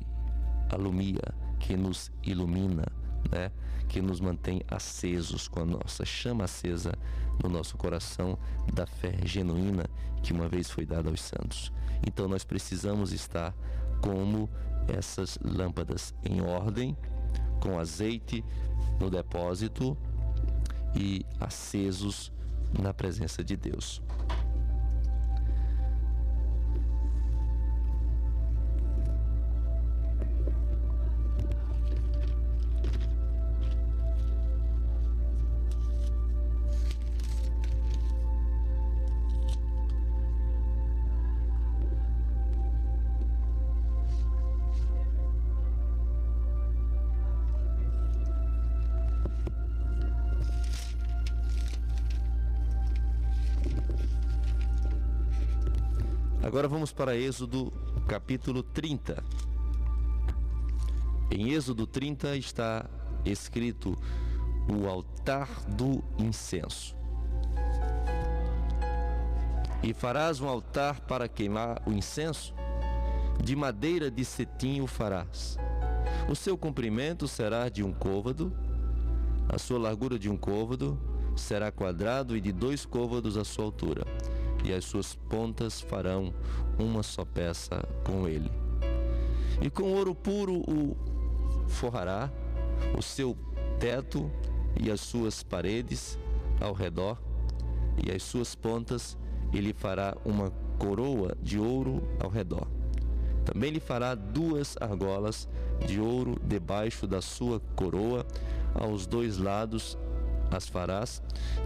alumia, que nos ilumina, né? Que nos mantém acesos, com a nossa chama acesa no nosso coração da fé genuína que uma vez foi dada aos santos. Então nós precisamos estar como essas lâmpadas em ordem, com azeite no depósito e acesos na presença de Deus. Agora vamos para Êxodo capítulo 30. Em Êxodo 30 está escrito o altar do incenso. E farás um altar para queimar o incenso, de madeira de cetim o farás. O seu comprimento será de 1 côvado, a sua largura de 1 côvado será quadrado e de 2 côvados a sua altura. E as suas pontas farão uma só peça com ele. E com ouro puro o forrará, o seu teto e as suas paredes ao redor, e as suas pontas, e lhe fará uma coroa de ouro ao redor. Também lhe fará 2 argolas de ouro debaixo da sua coroa, aos 2 lados as farás,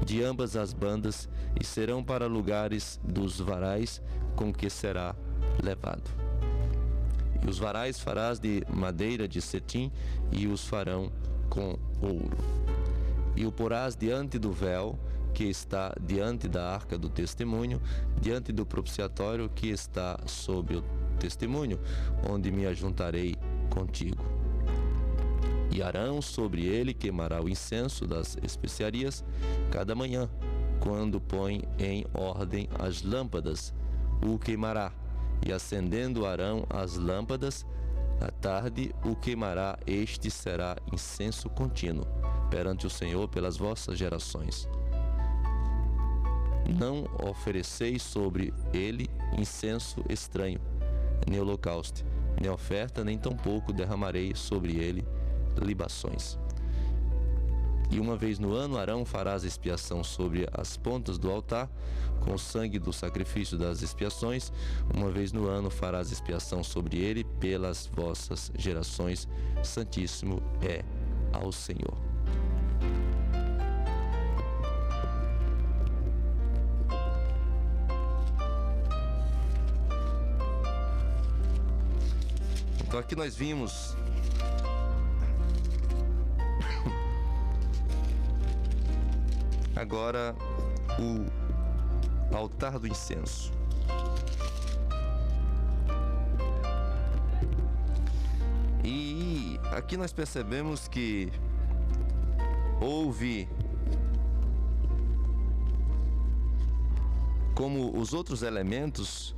de ambas as bandas, e serão para lugares dos varais com que será levado. E os varais farás de madeira de cetim, e os farão com ouro. E o porás diante do véu, que está diante da arca do testemunho, diante do propiciatório que está sob o testemunho, onde me ajuntarei contigo. E Arão sobre ele queimará o incenso das especiarias cada manhã, quando põe em ordem as lâmpadas, o queimará. E acendendo Arão as lâmpadas, À tarde o queimará, este será incenso contínuo perante o Senhor pelas vossas gerações. Não ofereceis sobre ele incenso estranho, nem holocausto, nem oferta, nem tampouco derramarei sobre ele libações. E uma vez no ano Arão farás expiação sobre as pontas do altar, com o sangue do sacrifício das expiações. Uma vez no ano farás expiação sobre ele pelas vossas gerações. Santíssimo é ao Senhor. Então aqui nós vimos agora o altar do incenso. E aqui nós percebemos que houve, como os outros elementos,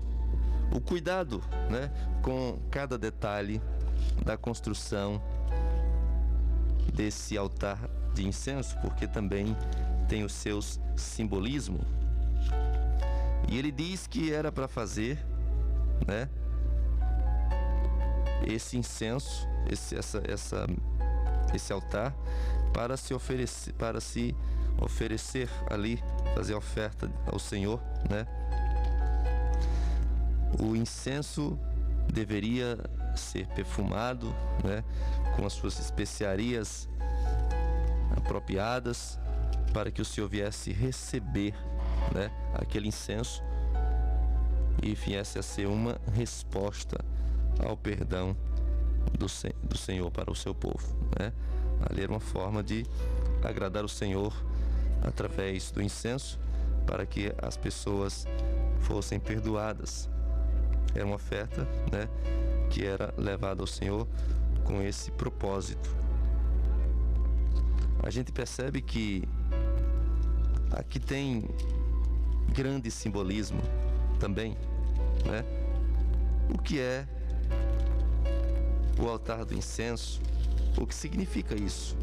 o cuidado, né, com cada detalhe da construção desse altar de incenso, porque também tem os seus simbolismos. E ele diz que era para fazer, né, esse incenso, esse altar para se oferecer ali, fazer oferta ao Senhor, né? O incenso deveria ser perfumado, né, com as suas especiarias apropriadas, para que o Senhor viesse receber, né, aquele incenso e viesse a ser uma resposta ao perdão do Senhor para o seu povo, né? Ali era uma forma de agradar o Senhor através do incenso, para que as pessoas fossem perdoadas. Era uma oferta, né, que era levada ao Senhor com esse propósito. A gente percebe que aqui tem grande simbolismo também, né? O que é o altar do incenso? O que significa isso?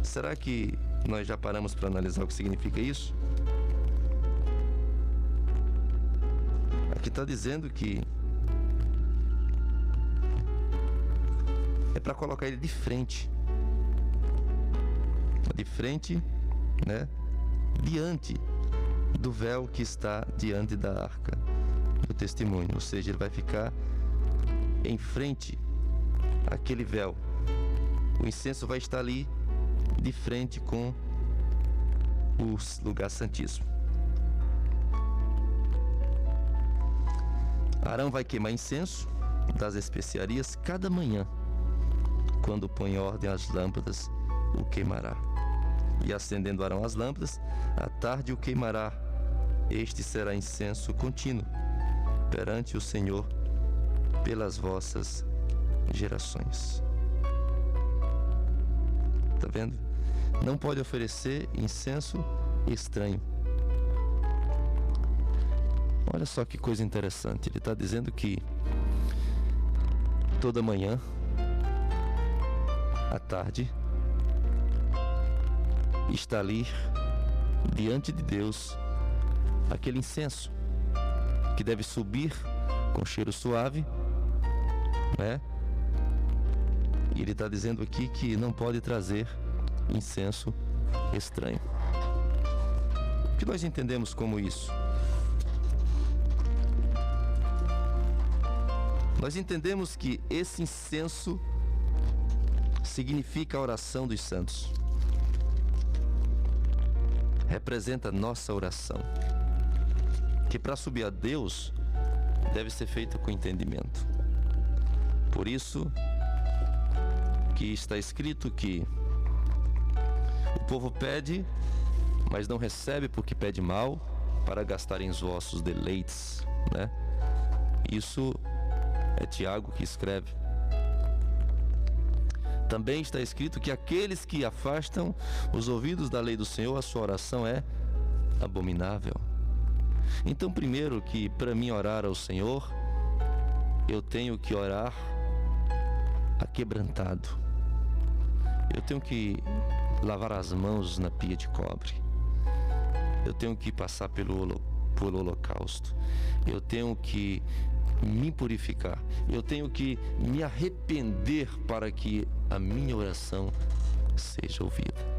Será que nós já paramos para analisar o que significa isso? Aqui está dizendo que é para colocar ele de frente, né, diante do véu que está diante da arca do testemunho. Ou seja, ele vai ficar em frente àquele véu. O incenso vai estar ali de frente com o lugar santíssimo. Arão vai queimar incenso das especiarias cada manhã. Quando põe em ordem as lâmpadas, o queimará. E acendendo Arão as lâmpadas, à tarde o queimará. Este será incenso contínuo perante o Senhor pelas vossas gerações. Está vendo? Não pode oferecer incenso estranho. Olha só que coisa interessante. Ele está dizendo que toda manhã, à tarde, está ali diante de Deus aquele incenso que deve subir com cheiro suave, né? E ele está dizendo aqui que não pode trazer incenso estranho. O que nós entendemos como isso? Nós entendemos que esse incenso significa a oração dos santos. Representa nossa oração, que para subir a Deus deve ser feita com entendimento. Por isso que está escrito que o povo pede, mas não recebe porque pede mal, para gastarem os vossos deleites, né? Isso é Tiago que escreve. Também está escrito que aqueles que afastam os ouvidos da lei do Senhor, a sua oração é abominável. Então, primeiro, que para mim orar ao Senhor, eu tenho que orar aquebrantado. Eu tenho que lavar as mãos na pia de cobre. Eu tenho que passar pelo holocausto. Eu tenho que me purificar. Eu tenho que me arrepender para que a minha oração seja ouvida.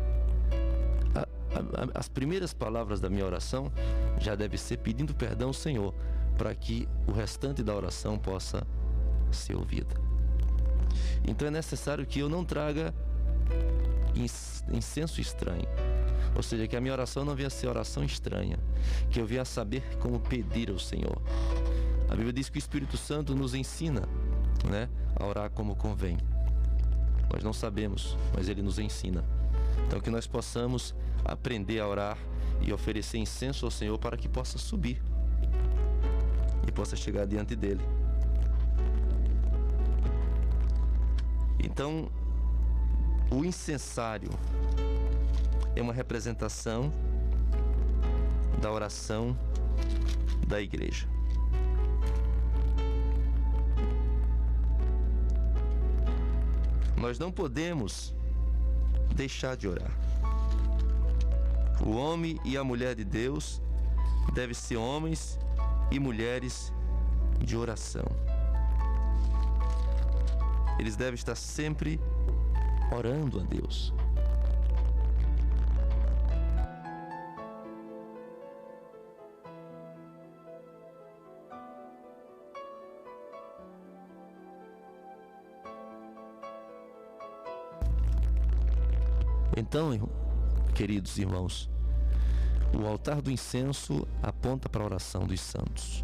As primeiras palavras da minha oração já deve ser pedindo perdão ao Senhor, para que o restante da oração possa ser ouvida. Então é necessário que eu não traga incenso estranho. Ou seja, que a minha oração não venha a ser oração estranha, que eu venha a saber como pedir ao Senhor. A Bíblia diz que o Espírito Santo nos ensina, né, a orar como convém. Nós não sabemos, mas Ele nos ensina. Então que nós possamos aprender a orar e oferecer incenso ao Senhor para que possa subir e possa chegar diante dEle. Então, o incensário é uma representação da oração da igreja. Nós não podemos deixar de orar. O homem e a mulher de Deus devem ser homens e mulheres de oração. Eles devem estar sempre orando a Deus. Então, queridos irmãos, o altar do incenso aponta para a oração dos santos.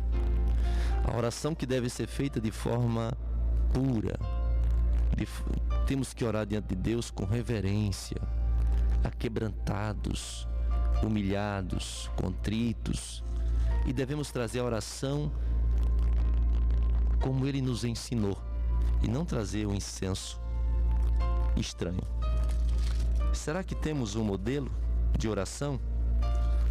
A oração que deve ser feita de forma pura. Temos que orar diante de Deus com reverência, aquebrantados, humilhados, contritos. E devemos trazer a oração como Ele nos ensinou, e não trazer um incenso estranho. Será que temos um modelo de oração?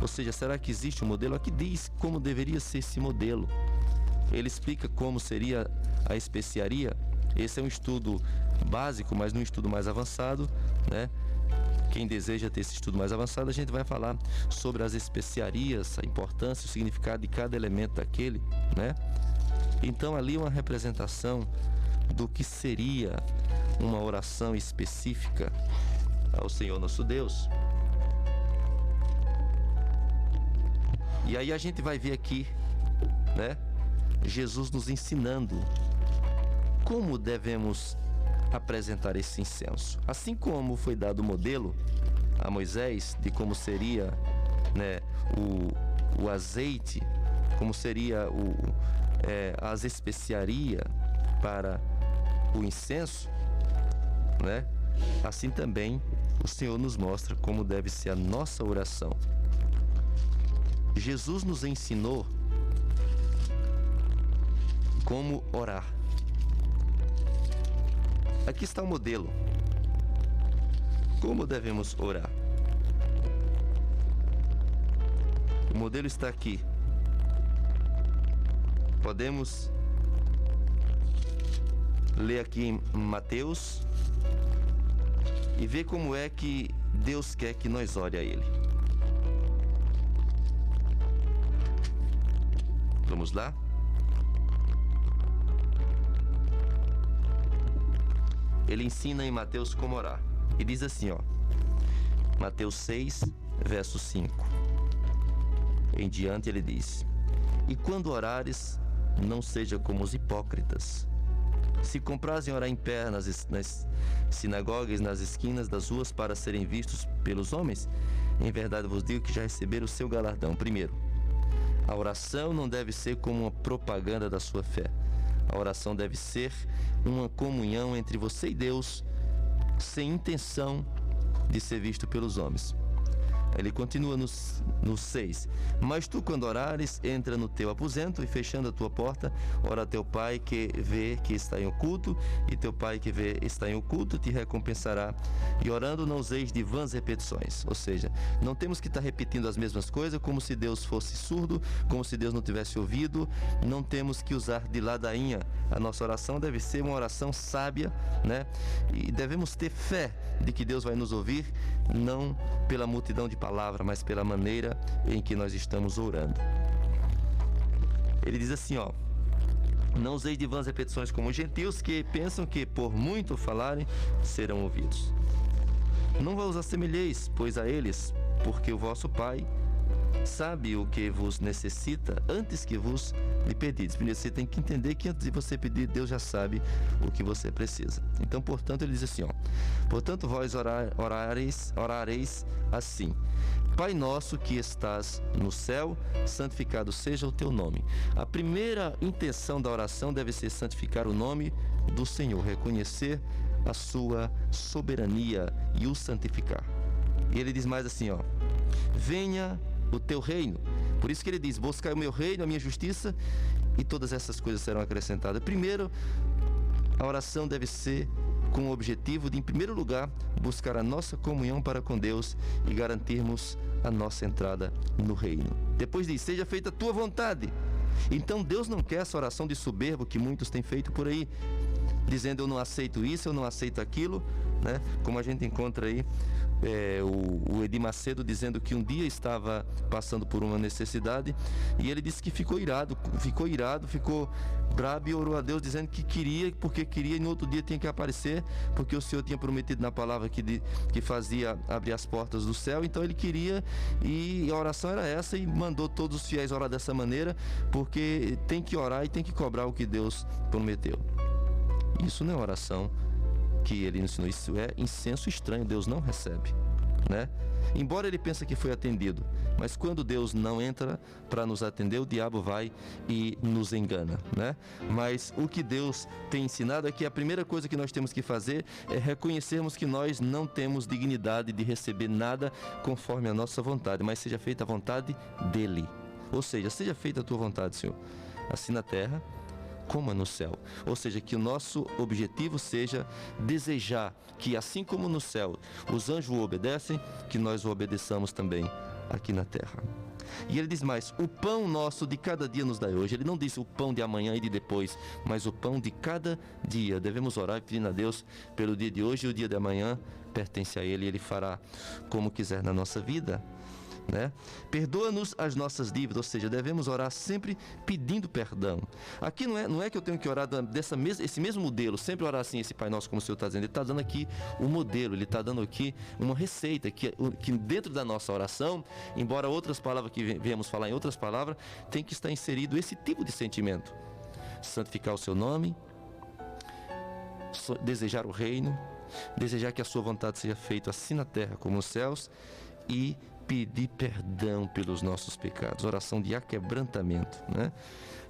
Ou seja, será que existe um modelo? Aqui diz como deveria ser esse modelo. Ele explica como seria a especiaria. Esse é um estudo básico, mas num estudo mais avançado, né? Quem deseja ter esse estudo mais avançado, a gente vai falar sobre as especiarias, a importância, o significado de cada elemento daquele, né? Então ali uma representação do que seria uma oração específica ao Senhor nosso Deus. E aí a gente vai ver aqui, né, Jesus nos ensinando como devemos apresentar esse incenso. Assim como foi dado o modelo a Moisés de como seria, né, o azeite, como seria as especiarias para o incenso, né? Assim também o Senhor nos mostra como deve ser a nossa oração. Jesus nos ensinou como orar. Aqui está o modelo. Como devemos orar? O modelo está aqui. Podemos ler aqui em Mateus e ver como é que Deus quer que nós ore a Ele. Vamos lá? Ele ensina em Mateus como orar. E diz assim, ó. Mateus 6, verso 5. Em diante ele diz: E quando orares, não seja como os hipócritas. Se comprazem orar em pé nas sinagogas, nas esquinas das ruas, para serem vistos pelos homens, em verdade vos digo que já receberam o seu galardão. Primeiro, a oração não deve ser como uma propaganda da sua fé. A oração deve ser uma comunhão entre você e Deus, sem intenção de ser visto pelos homens. Ele continua no 6. Mas tu, quando orares, entra no teu aposento e, fechando a tua porta, ora a teu pai que vê que está em oculto, e teu pai que vê está em oculto te recompensará. E orando não useis de vãs repetições. Ou seja, não temos que estar repetindo as mesmas coisas como se Deus fosse surdo, como se Deus não tivesse ouvido. Não temos que usar de ladainha. A nossa oração deve ser uma oração sábia, né? E devemos ter fé de que Deus vai nos ouvir, não pela multidão de palavras, mas pela maneira em que nós estamos orando. Ele diz assim, ó: não useis de vãs repetições como os gentios, que pensam que por muito falarem serão ouvidos. Não vos assemelheis, pois, a eles, porque o vosso Pai sabe o que vos necessita antes que vos lhe pedides. Primeiro, você tem que entender que antes de você pedir, Deus já sabe o que você precisa. Então, portanto, ele diz assim, ó: portanto, vós orareis assim: Pai nosso que estás no céu, santificado seja o teu nome. A primeira intenção da oração deve ser santificar o nome do Senhor, reconhecer a sua soberania e o santificar. E ele diz mais assim, ó: venha o teu reino. Por isso que ele diz: buscai o meu reino, a minha justiça, e todas essas coisas serão acrescentadas. Primeiro, a oração deve ser com o objetivo de, em primeiro lugar, buscar a nossa comunhão para com Deus e garantirmos a nossa entrada no reino. Depois diz: seja feita a tua vontade. Então Deus não quer essa oração de soberbo que muitos têm feito por aí, dizendo: eu não aceito isso, eu não aceito aquilo, né? Como a gente encontra aí o Edir Macedo dizendo que um dia estava passando por uma necessidade e ele disse que ficou irado, ficou brabo e orou a Deus dizendo que queria, porque queria, e no outro dia tinha que aparecer, porque o Senhor tinha prometido na palavra que fazia abrir as portas do céu. Então ele queria, e a oração era essa, e mandou todos os fiéis orar dessa maneira, porque tem que orar e tem que cobrar o que Deus prometeu. Isso não é oração que ele ensinou, isso é incenso estranho, Deus não recebe, né? Embora ele pense que foi atendido, mas quando Deus não entra para nos atender, o diabo vai e nos engana, né? Mas o que Deus tem ensinado é que a primeira coisa que nós temos que fazer é reconhecermos que nós não temos dignidade de receber nada conforme a nossa vontade, mas seja feita a vontade dele. Ou seja, seja feita a tua vontade, Senhor, assim na terra como no céu. Ou seja, que o nosso objetivo seja desejar que, assim como no céu os anjos o obedecem, que nós o obedeçamos também aqui na terra. E ele diz mais: o pão nosso de cada dia nos dai hoje. Ele não diz o pão de amanhã e de depois, mas o pão de cada dia. Devemos orar e pedir a Deus pelo dia de hoje, e o dia de amanhã pertence a Ele, e Ele fará como quiser na nossa vida, né? Perdoa-nos as nossas dívidas, ou seja, devemos orar sempre pedindo perdão. Aqui não é que eu tenho que orar esse mesmo modelo, sempre orar assim, esse Pai Nosso, como o Senhor está dizendo. Ele está dando aqui um modelo, ele está dando aqui uma receita que dentro da nossa oração, embora outras palavras que viemos falar em outras palavras, tem que estar inserido esse tipo de sentimento: santificar o seu nome, desejar o reino, desejar que a sua vontade seja feita assim na terra como nos céus, e pedir perdão pelos nossos pecados, oração de aquebrantamento, né?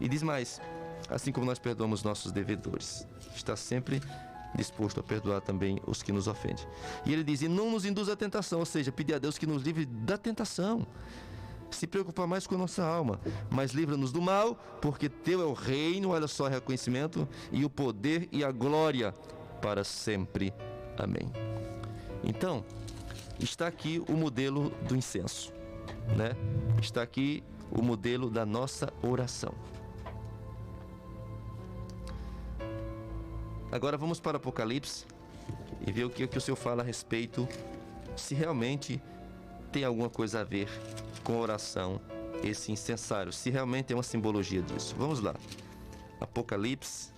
E diz mais: assim como nós perdoamos nossos devedores, está sempre disposto a perdoar também os que nos ofendem. E ele diz: e não nos induz à tentação, ou seja, pedir a Deus que nos livre da tentação, se preocupar mais com a nossa alma, mas livra-nos do mal, porque teu é o reino, olha só, reconhecimento, e o poder e a glória para sempre. Amém. Então, está aqui o modelo do incenso, né? Está aqui o modelo da nossa oração. Agora vamos para Apocalipse e ver o que o Senhor fala a respeito, se realmente tem alguma coisa a ver com a oração, esse incensário, se realmente é uma simbologia disso. Vamos lá. Apocalipse,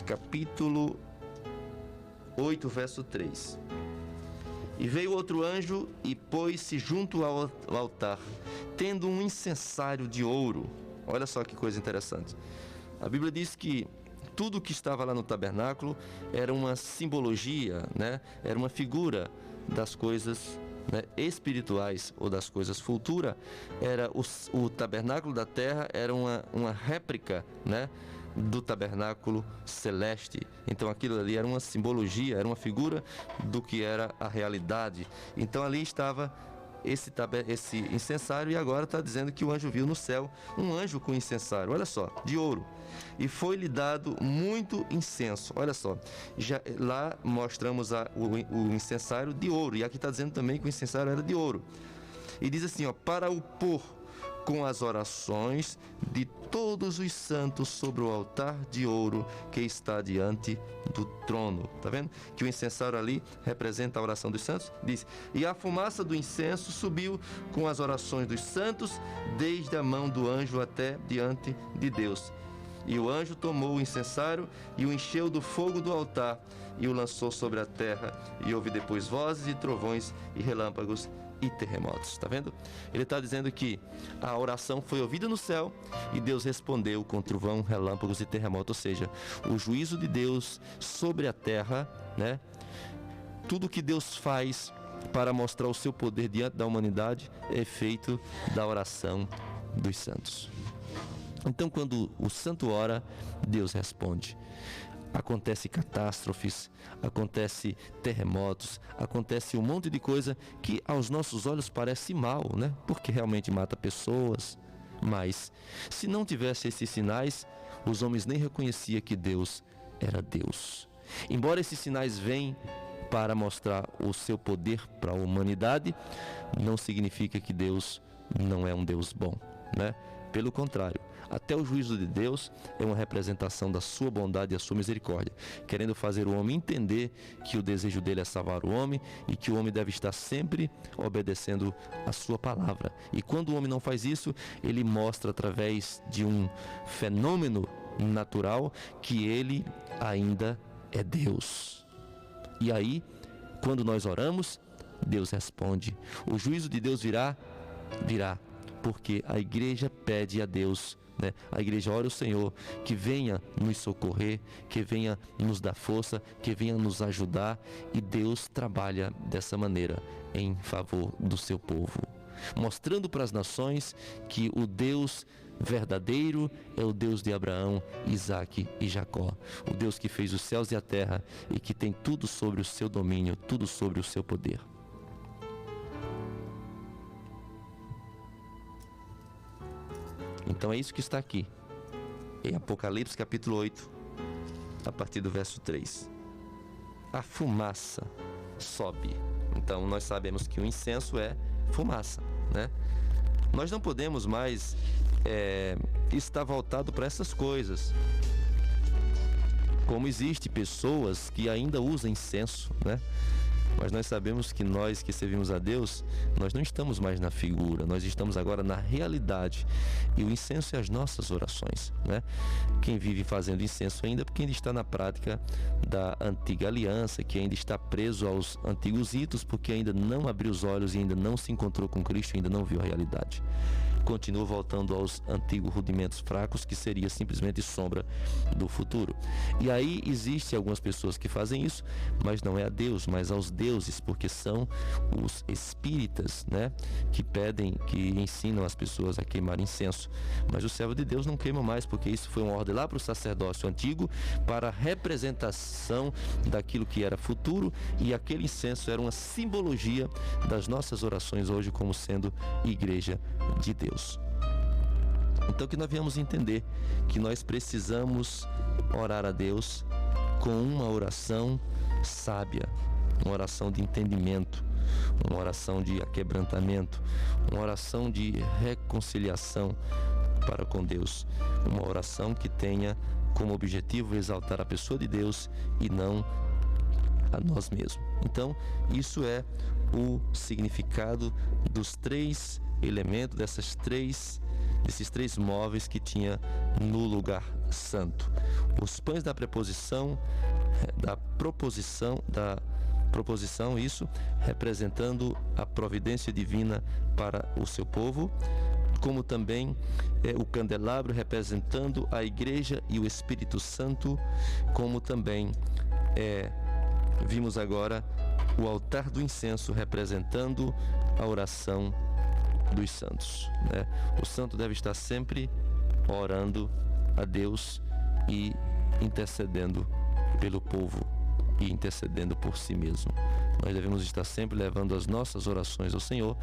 capítulo 8, verso 3. E veio outro anjo e pôs-se junto ao altar, tendo um incensário de ouro. Olha só que coisa interessante. A Bíblia diz que tudo que estava lá no tabernáculo era uma simbologia, né? Era uma figura das coisas, né, espirituais, ou das coisas futuras. Era o tabernáculo da terra era uma réplica, né, do tabernáculo celeste. Então aquilo ali era uma simbologia, era uma figura do que era a realidade. Então ali estava esse incensário, e agora está dizendo que o anjo viu no céu um anjo com incensário, olha só, de ouro, e foi-lhe dado muito incenso. Olha só, já lá mostramos o incensário de ouro, e aqui está dizendo também que o incensário era de ouro. E diz assim, ó, para o pôr com as orações de todos os santos sobre o altar de ouro que está diante do trono. Tá vendo? Que o incensário ali representa a oração dos santos. Diz, e a fumaça do incenso subiu com as orações dos santos desde a mão do anjo até diante de Deus. E o anjo tomou o incensário e o encheu do fogo do altar e o lançou sobre a terra, e houve depois vozes e trovões e relâmpagos e terremotos. Está vendo? Ele está dizendo que a oração foi ouvida no céu e Deus respondeu com trovão, relâmpagos e terremoto, ou seja, o juízo de Deus sobre a terra, né? Tudo que Deus faz para mostrar o seu poder diante da humanidade é efeito da oração dos santos. Então, quando o santo ora, Deus responde. Acontece catástrofes, acontece terremotos, acontece um monte de coisa que aos nossos olhos parece mal, né? Porque realmente mata pessoas. Mas, se não tivesse esses sinais, os homens nem reconheciam que Deus era Deus. Embora esses sinais venham para mostrar o seu poder para a humanidade, não significa que Deus não é um Deus bom, né? Pelo contrário, até o juízo de Deus é uma representação da sua bondade e a sua misericórdia, querendo fazer o homem entender que o desejo dele é salvar o homem e que o homem deve estar sempre obedecendo a sua palavra. E quando o homem não faz isso, ele mostra através de um fenômeno natural que ele ainda é Deus. E aí, quando nós oramos, Deus responde. O juízo de Deus virá, porque a igreja pede a Deus, né? A igreja ora ao Senhor que venha nos socorrer, que venha nos dar força, que venha nos ajudar, e Deus trabalha dessa maneira em favor do seu povo, mostrando para as nações que o Deus verdadeiro é o Deus de Abraão, Isaque e Jacó, o Deus que fez os céus e a terra e que tem tudo sobre o seu domínio, tudo sobre o seu poder. Então é isso que está aqui, em Apocalipse capítulo 8, a partir do verso 3. A fumaça sobe. Então nós sabemos que o incenso é fumaça, né? Nós não podemos mais estar voltado para essas coisas. Como existe pessoas que ainda usam incenso, né? Mas nós sabemos que nós que servimos a Deus, nós não estamos mais na figura, nós estamos agora na realidade. E o incenso é as nossas orações, né? Quem vive fazendo incenso ainda, porque ainda está na prática da antiga aliança, que ainda está preso aos antigos ritos, porque ainda não abriu os olhos e ainda não se encontrou com Cristo, ainda não viu a realidade. Continua voltando aos antigos rudimentos fracos, que seria simplesmente sombra do futuro. E aí existem algumas pessoas que fazem isso, mas não é a Deus, mas aos deuses, porque são os espíritas, né, que pedem, que ensinam as pessoas a queimar incenso. Mas o servo de Deus não queima mais, porque isso foi uma ordem lá para o sacerdócio antigo, para a representação daquilo que era futuro, e aquele incenso era uma simbologia das nossas orações hoje como sendo igreja de Deus. Então que nós viemos entender que nós precisamos orar a Deus com uma oração sábia, uma oração de entendimento, uma oração de aquebrantamento, uma oração de reconciliação para com Deus, uma oração que tenha como objetivo exaltar a pessoa de Deus e não a nós mesmos. Então, isso é o significado dos três elementos, desses três móveis que tinha no lugar santo. Os pães da proposição, isso representando a providência divina para o seu povo, como também o candelabro representando a igreja e o Espírito Santo, como também vimos agora o altar do incenso representando a oração dos santos, né? O santo deve estar sempre orando a Deus e intercedendo pelo povo e intercedendo por si mesmo. Nós devemos estar sempre levando as nossas orações ao Senhor,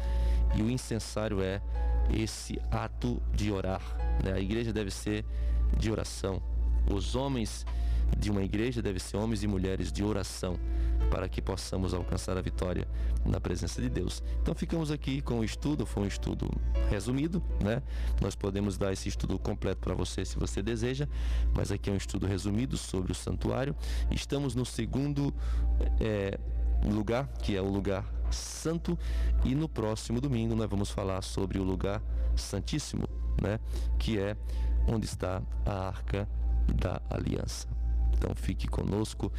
e o incensário é esse ato de orar, né? A igreja deve ser de oração. Os homens de uma igreja devem ser homens e mulheres de oração, para que possamos alcançar a vitória na presença de Deus. Então ficamos aqui com o estudo. Foi um estudo resumido, né? Nós podemos dar esse estudo completo para você se você deseja, mas aqui é um estudo resumido sobre o santuário. Estamos no segundo lugar, que é o lugar santo, e no próximo domingo nós vamos falar sobre o lugar santíssimo, né? Que é onde está a Arca da Aliança. Então fique conosco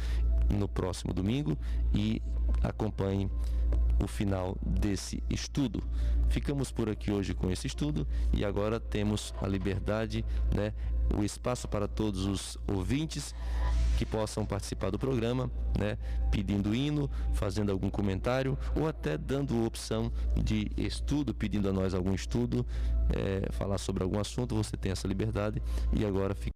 no próximo domingo e acompanhe o final desse estudo. Ficamos por aqui hoje com esse estudo, e agora temos a liberdade, né? O espaço para todos os ouvintes que possam participar do programa, né? Pedindo hino, fazendo algum comentário, ou até dando opção de estudo, pedindo a nós algum estudo, falar sobre algum assunto. Você tem essa liberdade. E agora fica